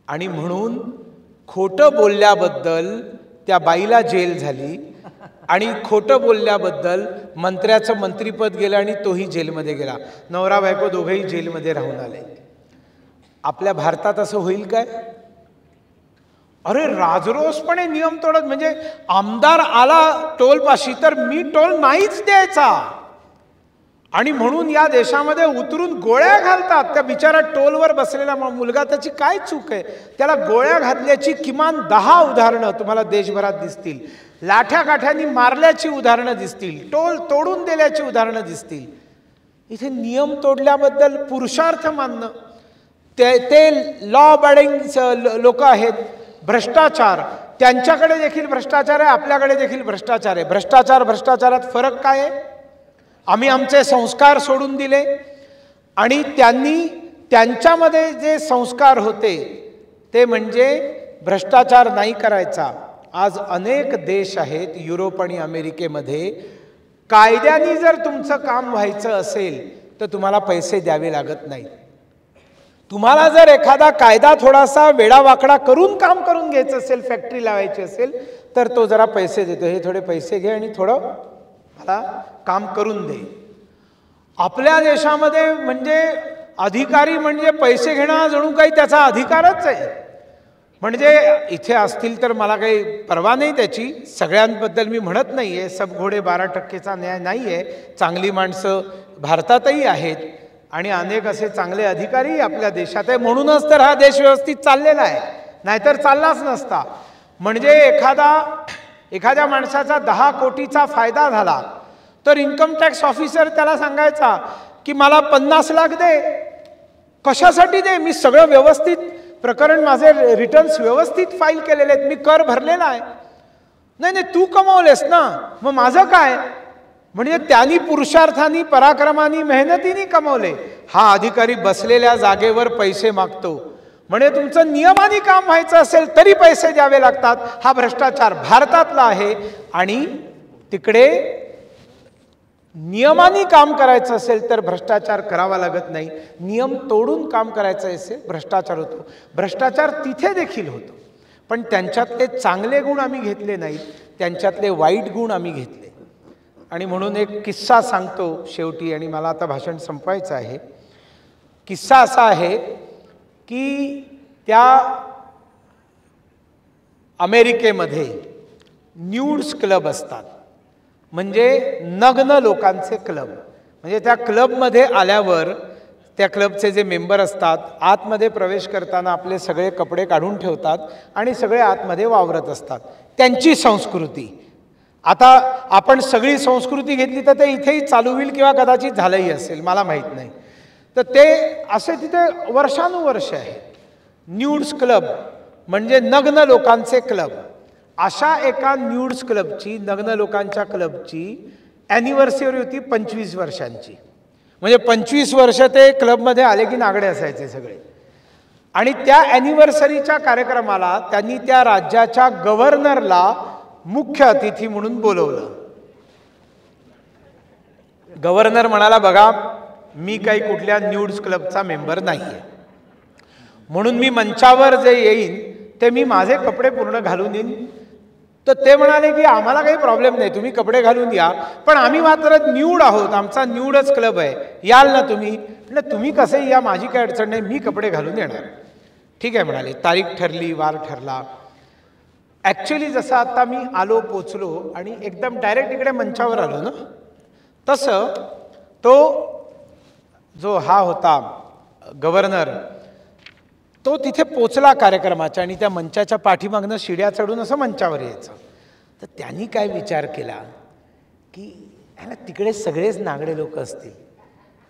आणि म्हणून खोटं बोलल्याबद्दल त्या बाईला जेल झाली आणि खोटं बोलल्याबद्दल मंत्र्याचं मंत्रीपद गेलं आणि तोही जेलमध्ये गेला. नवरा बायको दोघेही जेलमध्ये राहून आले. आपल्या भारतात असं होईल काय? अरे राजरोसपणे नियम तोडत, म्हणजे आमदार आला टोलपाशी तर मी टोल नाहीच द्यायचा. आणि म्हणून या देशामध्ये उतरून गोळ्या घालतात. त्या बिचारा टोलवर बसलेला मुलगा, त्याची काय चूक आहे? त्याला गोळ्या घातल्याची किमान 10 उदाहरणं तुम्हाला देशभरात दिसतील. लाठ्या काठ्यांनी मारल्याची उदाहरणं दिसतील. टोल तोडून दिल्याची उदाहरणं दिसतील. इथे नियम तोडल्याबद्दल पुरुषार्थ मानणं, ते लॉ अबायडिंग लोक आहेत. भ्रष्टाचार, त्यांच्याकडे देखील भ्रष्टाचार आहे, आपल्याकडे देखील भ्रष्टाचार आहे. भ्रष्टाचारात फरक काय आहे? आम्ही आमचे संस्कार सोडून दिले आणि त्यांनी त्यांच्यामध्ये जे संस्कार होते ते म्हणजे भ्रष्टाचार नाही करायचा. आज अनेक देश आहेत युरोप आणि अमेरिकेमध्ये, कायद्याने जर तुमचं काम व्हायचं असेल तर तुम्हाला पैसे द्यावे लागत नाही. तुम्हाला जर एखादा कायदा थोडासा वेडावाकडा करून काम करून घ्यायचं असेल, फॅक्टरी लावायची असेल, तर तो जरा पैसे देतो, हे थोडे पैसे घे आणि थोडं मला काम करून दे. आपल्या देशामध्ये म्हणजे अधिकारी म्हणजे पैसे घेणं जणू काही त्याचा अधिकारच आहे. म्हणजे इथे असतील तर मला काही परवा नाही त्याची, सगळ्यांबद्दल मी म्हणत नाही आहे, सब घोडे 12%चा न्याय नाही आहे. चांगली माणसं भारतातही आहेत आणि अनेक असे चांगले अधिकारी आपल्या देशात आहे, म्हणूनच तर हा देश व्यवस्थित चाललेला आहे, नाहीतर चाललाच नसता. म्हणजे एखाद्या माणसाचा 10 कोटीचा फायदा झाला तर इन्कम टॅक्स ऑफिसर त्याला सांगायचा की मला 50 लाख दे. कशासाठी दे? मी सगळं व्यवस्थित प्रकरण, माझे रिटर्न्स व्यवस्थित फाईल केलेले आहेत, मी कर भरलेला आहे. नाही नाही, तू कमावलेस ना, मग माझं काय? म्हणजे त्यांनी पुरुषार्थाने, पराक्रमाने, मेहनतीने कमवले. हा अधिकारी बसलेल्या जागेवर पैसे मागतो. म्हणजे तुमचं नियमाने काम व्हायचं असेल तरी पैसे द्यावे लागतात. हा भ्रष्टाचार भारतातला आहे. आणि तिकडे नियमाने काम करायचं असेल तर भ्रष्टाचार करावा लागत नाही. नियम तोडून काम करायचं असेल भ्रष्टाचार होतो. भ्रष्टाचार तिथे देखील होतो, पण त्यांच्यातले चांगले गुण आम्ही घेतले नाहीत, त्यांच्यातले वाईट गुण आम्ही घेतले. आणि म्हणून एक किस्सा सांगतो शेवटी, आणि मला आता भाषण संपवायचं आहे. किस्सा असा आहे की त्या अमेरिकेमध्ये न्यूड्स क्लब असतात, म्हणजे नग्न लोकांचे क्लब. म्हणजे त्या क्लबमध्ये आल्यावर त्या क्लबचे जे मेंबर असतात आतमध्ये प्रवेश करताना आपले सगळे कपडे काढून ठेवतात आणि सगळे आतमध्ये वावरत असतात. त्यांची संस्कृती. आता आपण सगळी संस्कृती घेतली तर ते इथेही चालू होईल किंवा कदाचित झालंही असेल, मला माहीत नाही. तर ते असे तिथे वर्षानुवर्ष आहे. न्यूड्स क्लब म्हणजे नग्न लोकांचे क्लब. अशा एका न्यूड्स क्लबची, नग्न लोकांच्या क्लबची ॲनिव्हर्सरी होती 25 वर्षांची. म्हणजे 25 वर्ष ते क्लबमध्ये आले की नागडे असायचे सगळे. आणि त्या ॲनिव्हर्सरीच्या कार्यक्रमाला त्यांनी त्या राज्याच्या गव्हर्नरला मुख्य अतिथी म्हणून बोलवलं. गव्हर्नर म्हणाला, बघा मी काही कुठल्या न्यूड्स क्लबचा मेंबर नाही आहे, म्हणून मी मंचावर जे येईन ते मी माझे कपडे पूर्ण घालून येईन. तर ते म्हणाले की आम्हाला काही प्रॉब्लेम नाही, तुम्ही कपडे घालून या, पण आम्ही मात्र न्यूड आहोत, आमचा न्यूडच क्लब आहे, याल ना तुम्ही? म्हटलं तुम्ही कसे या, माझी काही अडचण नाही, मी कपडे घालून येणार. ठीक आहे म्हणाले. तारीख ठरली, वार ठरला. ॲक्च्युली जसं आता मी आलो, पोचलो आणि एकदम डायरेक्ट इकडे मंचावर आलो ना, तसं तो जो हा होता गव्हर्नर, तो तिथे पोचला कार्यक्रमाच्या आणि त्या मंचाच्या पाठीमागनं शिड्या चढून असं मंचावर यायचं. तर त्यांनी काय विचार केला की ह्याला तिकडे सगळेच नागडे लोक असतील,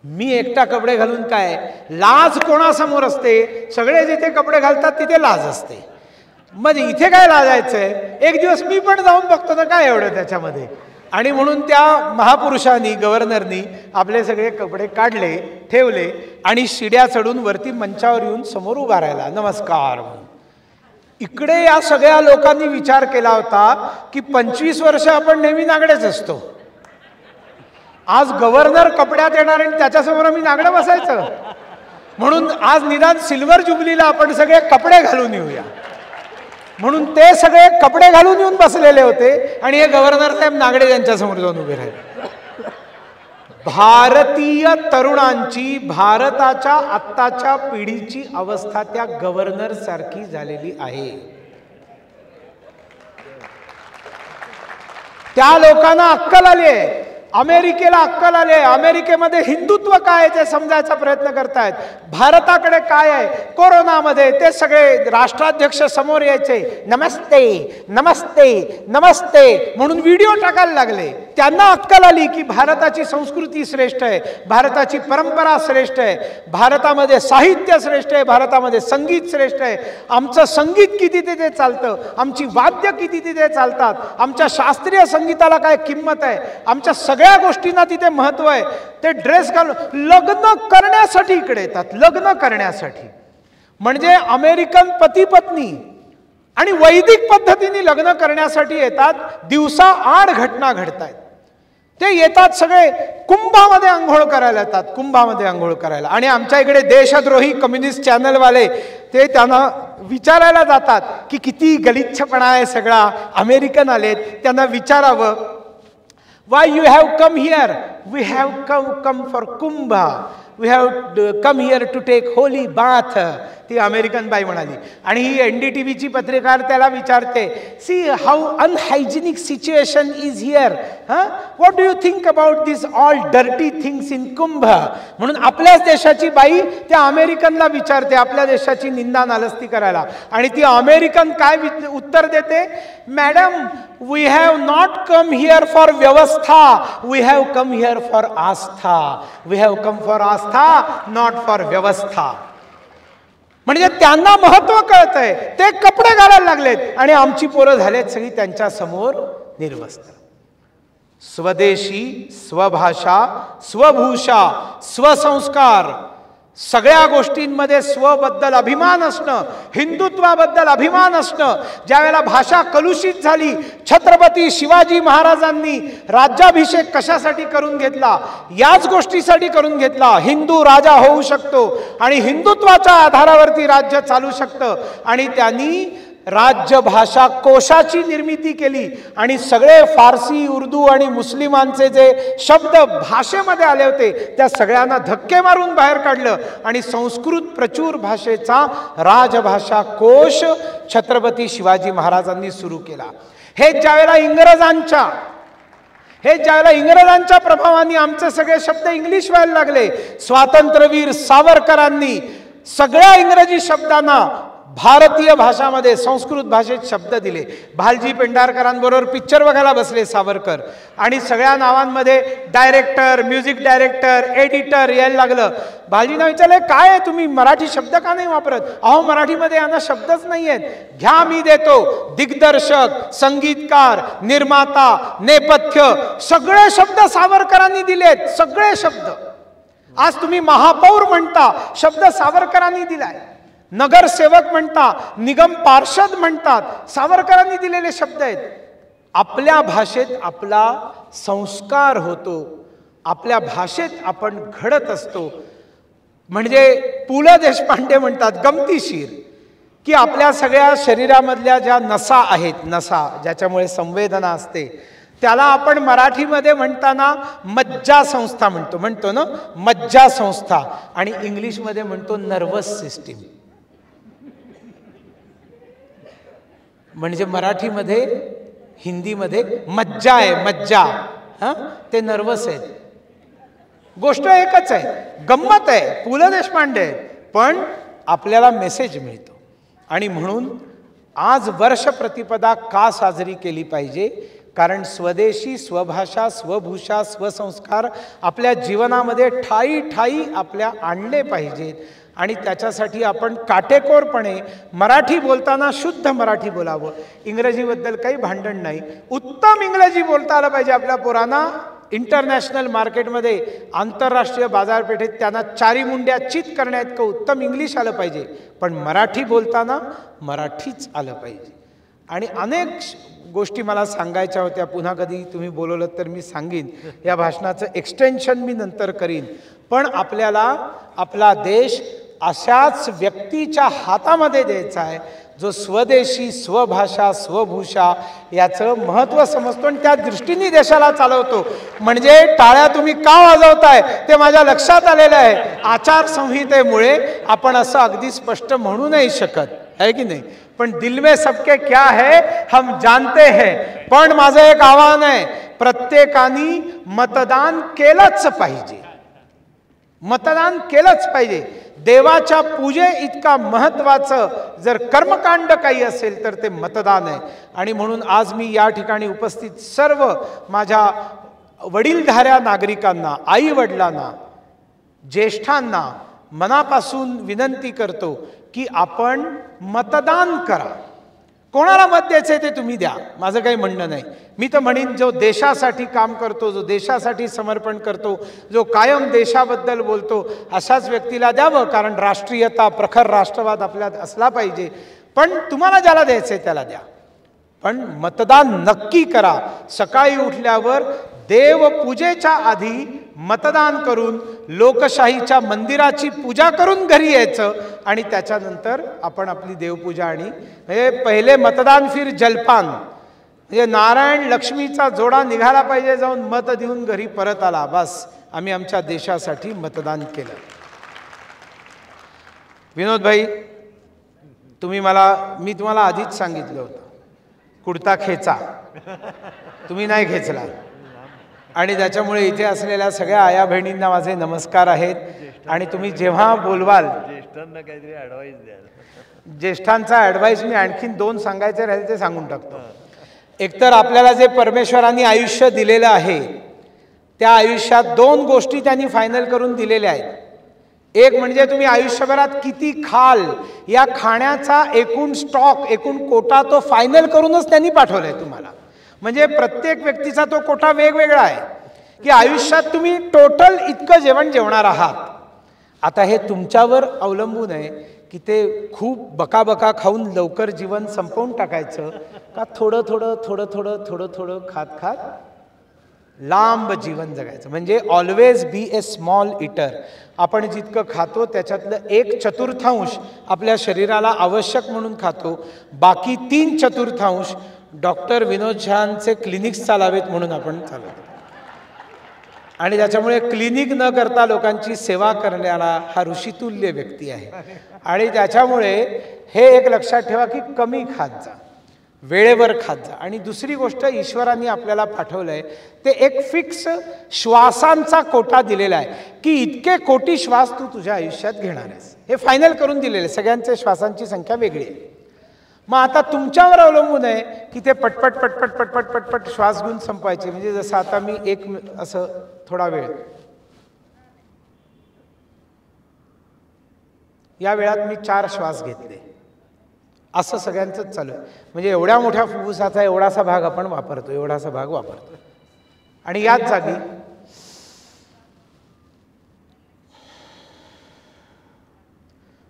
मी एकटा कपडे घालून काय, लाज कोणासमोर असते? सगळे जिथे कपडे घालतात तिथे लाज असते, मग इथे काय लाजायचंय? एक दिवस मी पण जाऊन बघतो ना, काय एवढं त्याच्यामध्ये. आणि म्हणून त्या महापुरुषांनी, गव्हर्नरनी आपले सगळे कपडे काढले, ठेवले आणि शिड्या चढून वरती मंचावर येऊन समोर उभा राहिला, नमस्कार म्हणून. इकडे या सगळ्या लोकांनी विचार केला होता की 25 वर्ष आपण नेहमी नागडेच असतो, आज गव्हर्नर कपड्यात येणार आणि त्याच्यासमोर मी नागडं बसायचं, म्हणून आज निदान सिल्वर जुबलीला आपण सगळे कपडे घालून येऊया. म्हणून ते सगळे कपडे घालून येऊन बसलेले होते आणि हे गव्हर्नर साहेब नागडे त्यांच्या समोर जाऊन उभे राहिले. भारतीय तरुणांची, भारताच्या आत्ताच्या पिढीची अवस्था त्या गव्हर्नर सारखी झालेली आहे. त्या लोकांना अक्कल आली आहे, अमेरिकेला अक्कल आली आहे. अमेरिकेमध्ये हिंदुत्व काय ते समजायचा प्रयत्न करतायत. भारताकडे काय आहे? कोरोनामध्ये ते सगळे राष्ट्राध्यक्ष समोर यायचे, नमस्ते नमस्ते नमस्ते म्हणून व्हिडिओ टाकायला लागले. त्यांना अक्कल आली की भारताची संस्कृती श्रेष्ठ आहे, भारताची परंपरा श्रेष्ठ आहे, भारतामध्ये साहित्य श्रेष्ठ आहे, भारतामध्ये संगीत श्रेष्ठ आहे. आमचं संगीत किती तिथे चालतं, आमची वाद्य किती तिथे चालतात, आमच्या शास्त्रीय संगीताला काय किंमत आहे, आमच्या सगळ्या सगळ्या गोष्टींना तिथे महत्व आहे. ते ड्रेस घालून लग्न करण्यासाठी इकडे येतात, लग्न करण्यासाठी. म्हणजे अमेरिकन पती पत्नी आणि वैदिक पद्धतीने लग्न करण्यासाठी येतात. दिवसा 8 घटना घडतायत. ते येतात सगळे कुंभामध्ये आंघोळ करायला येतात, कुंभामध्ये आंघोळ करायला. आणि आमच्या इकडे देशद्रोही कम्युनिस्ट चॅनलवाले ते त्यांना विचारायला जातात की किती गलिच्छपणा आहे सगळा. अमेरिकन आलेत, त्यांना विचारावं, why you have come here? We have come for कुंभा. We have come here to take holy bath. ती अमेरिकन बाई म्हणाली. आणि ही NDTVची पत्रकार त्याला विचारते, see how unhygienic situation is here, what do you think about this all dirty things in Kumbh. म्हणून आपल्याच देशाची बाई त्या अमेरिकनला विचारते आपल्या देशाची निंदा नालस्ती करायला. आणि ती अमेरिकन काय उत्तर देते, madam we have not come here for व्यवस्था, we have come here for आस्था. वी हॅव कम फॉर आस्था, नॉट फॉर व्यवस्था. म्हणजे त्यांना महत्व कळतंय, ते कपडे घालायला लागलेत आणि आमची पोरं झालेत सगळी त्यांच्या समोर निर्वस्त्र. स्वदेशी, स्वभाषा, स्वभूषा, स्वसंस्कार, सगळ्या गोष्टींमध्ये स्वबद्दल अभिमान असणं, हिंदुत्वाबद्दल अभिमान असणं. ज्यावेळेला भाषा कलुषित झाली, छत्रपती शिवाजी महाराजांनी राज्याभिषेक कशासाठी करून घेतला? याच गोष्टीसाठी करून घेतला. हिंदू राजा होऊ शकतो आणि हिंदुत्वाच्या आधारावरती राज्य चालू शकतं. आणि त्यांनी राज्यभाषा कोशाची निर्मिती केली आणि सगळे फारसी, उर्दू आणि मुस्लिमांचे जे शब्द भाषेमध्ये आले होते त्या सगळ्यांना धक्के मारून बाहेर काढलं आणि संस्कृत प्रचूर भाषेचा राजभाषा कोश छत्रपती शिवाजी महाराजांनी सुरू केला. हे ज्यावेळेला इंग्रजांच्या प्रभावाने आमचे सगळे शब्द इंग्लिश व्हायला लागले. स्वातंत्र्यवीर सावरकरांनी सगळ्या इंग्रजी शब्दांना भारतीय भाषामध्ये, संस्कृत भाषेत शब्द दिले. भालजी पेंढारकरांबरोबर पिक्चर बघायला बसले सावरकर आणि सगळ्या नावांमध्ये डायरेक्टर, म्युझिक डायरेक्टर, एडिटर यायला लागलं. भालजींना विचारले, काय आहे तुम्ही मराठी शब्द का नाही वापरत? अहो मराठीमध्ये यांना शब्दच नाही आहेत. घ्या मी देतो. दिग्दर्शक, संगीतकार, निर्माता, नेपथ्य सगळे शब्द सावरकरांनी दिलेत. सगळे शब्द. आज तुम्ही महापौर म्हणता, शब्द सावरकरांनी दिलाय. नगरसेवक म्हणता, निगम पार्षद म्हणतात, सावरकरांनी दिलेले शब्द आहेत. आपल्या भाषेत आपला संस्कार होतो, आपल्या भाषेत आपण घडत असतो. म्हणजे पु ल देशपांडे म्हणतात गमतीशीर की आपल्या सगळ्या शरीरामधल्या ज्या नसा आहेत, नसा ज्याच्यामुळे संवेदना असते, त्याला आपण मराठीमध्ये म्हणताना मज्जा संस्था म्हणतो ना, मज्जा संस्था. आणि इंग्लिशमध्ये म्हणतो नर्वस सिस्टीम. म्हणजे मराठीमध्ये, हिंदीमध्ये मज्जा आहे, मज्जा. ते नर्वस आहेत. गोष्ट एकच आहे, गंमत आहे, पु ल देशपांडे, पण आपल्याला मेसेज मिळतो. आणि म्हणून आज वर्ष प्रतिपदा का साजरी केली पाहिजे? कारण स्वदेशी, स्वभाषा, स्वभूषा, स्वसंस्कार आपल्या जीवनामध्ये ठायी ठायी आपल्या आणले पाहिजेत. आणि त्याच्यासाठी आपण काटेकोरपणे मराठी बोलताना शुद्ध मराठी बोलावं. इंग्रजीबद्दल काही भांडण नाही. उत्तम इंग्रजी बोलता आलं पाहिजे आपल्या पोरांना. इंटरनॅशनल मार्केटमध्ये, आंतरराष्ट्रीय बाजारपेठेत त्यांना चारी मुंड्या चित करण्याइतकं उत्तम इंग्लिश आलं पाहिजे. पण मराठी बोलताना मराठीच आलं पाहिजे. आणि अनेक गोष्टी मला सांगायच्या होत्या. पुन्हा कधी तुम्ही बोलवलं तर मी सांगीन. या भाषणाचं एक्सटेन्शन मी नंतर करीन. पण आपल्याला आपला देश अशाच व्यक्तीच्या हातामध्ये द्यायचा आहे जो स्वदेशी, स्वभाषा, स्वभूषा याचं महत्त्व समजतो आणि त्या दृष्टीने देशाला चालवतो. म्हणजे टाळ्या तुम्ही का वाजवताय ते माझ्या लक्षात आलेलं आहे. आचारसंहितेमुळे आपण असं अगदी स्पष्ट म्हणू नाही शकत, आहे की नाही? पण दिल में सबके क्या है हम जानते हैं. पण माझं एक आव्हान आहे, प्रत्येकाने मतदान केलंच पाहिजे. मतदान केलंच पाहिजे. देवाच्या पूजे इतका महत्त्वाचं जर कर्मकांड काही असेल तर ते मतदान आहे. आणि म्हणून आज मी या ठिकाणी उपस्थित सर्व माझ्या वडीलधाऱ्या नागरिकांना, आई वडिलांना, ज्येष्ठांना मनापासून विनंती करतो की आपण मतदान करा. कोणाला मत द्यायचंय ते तुम्ही द्या, माझं काही म्हणणं नाही. मी तर म्हणेन जो देशासाठी काम करतो, जो देशासाठी समर्पण करतो, जो कायम देशाबद्दल बोलतो, अशाच व्यक्तीला द्यावं. कारण राष्ट्रीयता, प्रखर राष्ट्रवाद आपल्यात असला पाहिजे. पण तुम्हाला ज्याला द्यायचंय त्याला द्या, पण मतदान नक्की करा. सकाळी उठल्यावर देवपूजेच्या आधी मतदान करून लोकशाहीच्या मंदिराची पूजा करून घरी यायचं आणि त्याच्यानंतर आपण आपली देवपूजा. आणि म्हणजे पहिले मतदान फिर जलपान, म्हणजे नारायण लक्ष्मीचा जोडा निघाला पाहिजे, जाऊन मत देऊन घरी परत आला, बस आम्ही आमच्या देशासाठी मतदान केलं. विनोद भाई, मी तुम्हाला आधीच सांगितलं होतं कुर्ता खेचा, तुम्ही नाही खेचला. आणि त्याच्यामुळे इथे असलेल्या सगळ्या आया बहिणींना माझे नमस्कार आहेत. आणि तुम्ही जेव्हा बोलवाल, ज्येष्ठांना काहीतरी ॲडवाईस द्याल. ज्येष्ठांचा ॲडवाईस मी आणखीन 2 सांगायचे राहिले ते सांगून टाकतो. एकतर आपल्याला जे परमेश्वरांनी आयुष्य दिलेलं आहे, त्या आयुष्यात 2 गोष्टी त्यांनी फायनल करून दिलेल्या आहेत. एक म्हणजे तुम्ही आयुष्यभरात किती खाल, या खाण्याचा एकूण स्टॉक, एकूण कोटा तो फायनल करूनच त्यांनी पाठवलाय तुम्हाला. म्हणजे प्रत्येक व्यक्तीचा तो कोटा वेगवेगळा आहे की आयुष्यात तुम्ही टोटल इतकं जेवण जेवणार आहात. आता हे तुमच्यावर अवलंबून आहे की ते खूप बकाबका खाऊन लवकर जीवन संपवून टाकायचं का थोडं थोडं थोडं थोडं थोडं थोडं खात खात लांब जीवन जगायचं. म्हणजे always be A small hitter. आपण जितकं खातो त्याच्यातलं 1/4 आपल्या शरीराला आवश्यक म्हणून खातो, बाकी 3/4 डॉक्टर विनोद झांचे क्लिनिक्स चालावेत म्हणून आपण चालवतो. आणि त्याच्यामुळे क्लिनिक न करता लोकांची सेवा करणारा हा ऋषितुल्य व्यक्ती आहे. आणि त्याच्यामुळे हे एक लक्षात ठेवा की कमी खात जा, वेळेवर खात जा. आणि दुसरी गोष्ट, ईश्वरांनी आपल्याला पाठवलंय ते एक फिक्स श्वासांचा कोटा दिलेला आहे की इतके कोटी श्वास तू तुझ्या आयुष्यात घेणार आहेस, हे फायनल करून दिलेले. सगळ्यांचे श्वासांची संख्या वेगळी आहे. मग आता तुमच्यावर अवलंबून आहे की ते पटपट पटपट पटपट पटपट श्वास घेऊन संपवायचे. म्हणजे जसं आता मी असं थोडा वेळ, या वेळात मी 4 श्वास घेतले, असं सगळ्यांचंच चालू आहे. म्हणजे एवढ्या मोठ्या फुफ्फुसाचा एवढासा भाग आपण वापरतो, एवढासा भाग वापरतो. आणि याच जागी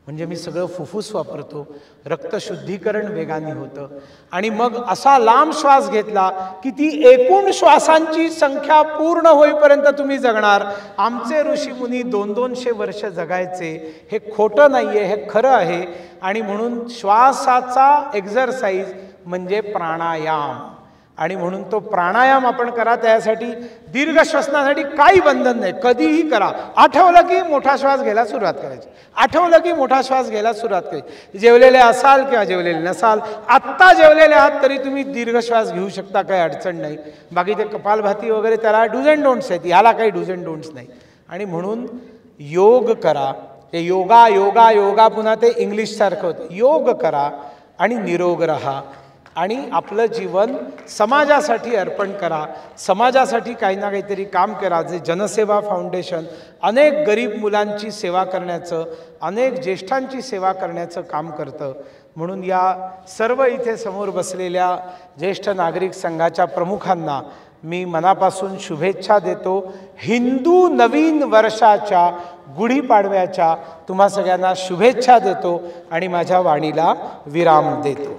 म्हणजे मी सगळं फुफ्फुस वापरतो, रक्तशुद्धीकरण वेगाने होतं. आणि मग असा लांब श्वास घेतला की ती एकूण श्वासांची संख्या पूर्ण होईपर्यंत तुम्ही जगणार. आमचे ऋषीमुनी 200-200 वर्ष जगायचे. हे खोटं नाहीये, हे खरं आहे. आणि म्हणून श्वासाचा एक्झरसाइज म्हणजे प्राणायाम. आणि म्हणून तो प्राणायाम आपण करा. त्यासाठी दीर्घ श्वसनासाठी काही बंधन नाही, कधीही करा. आठवलं की मोठा श्वास घ्यायला सुरुवात करायची, आठवलं की मोठा श्वास घ्यायला सुरुवात करायची. जेवलेले असाल किंवा जेवलेले नसाल, आत्ता जेवलेले आहात तरी तुम्ही दीर्घ श्वास घेऊ शकता, काही अडचण नाही. बाकी ते कपालभाती वगैरे त्याला डूज अँड डोंट्स आहेत, ह्याला काही डूज अँड डोंट्स नाही. आणि म्हणून योग करा. ते योगा योगा योगा पुन्हा ते इंग्लिशसारखं होतं. योग करा आणि निरोग राहा. आणि आपलं जीवन समाजासाठी अर्पण करा. समाजासाठी काही ना काहीतरी काम करा. जे जनसेवा फाउंडेशन अनेक गरीब मुलांची सेवा करण्याचं, अनेक ज्येष्ठांची सेवा करण्याचं काम करतं. म्हणून या सर्व इथे समोर बसलेल्या ज्येष्ठ नागरिक संघाच्या प्रमुखांना मी मनापासून शुभेच्छा देतो. हिंदू नवीन वर्षाच्या, गुढीपाडव्याच्या तुम्हा सगळ्यांना शुभेच्छा देतो आणि माझ्या वाणीला विराम देतो.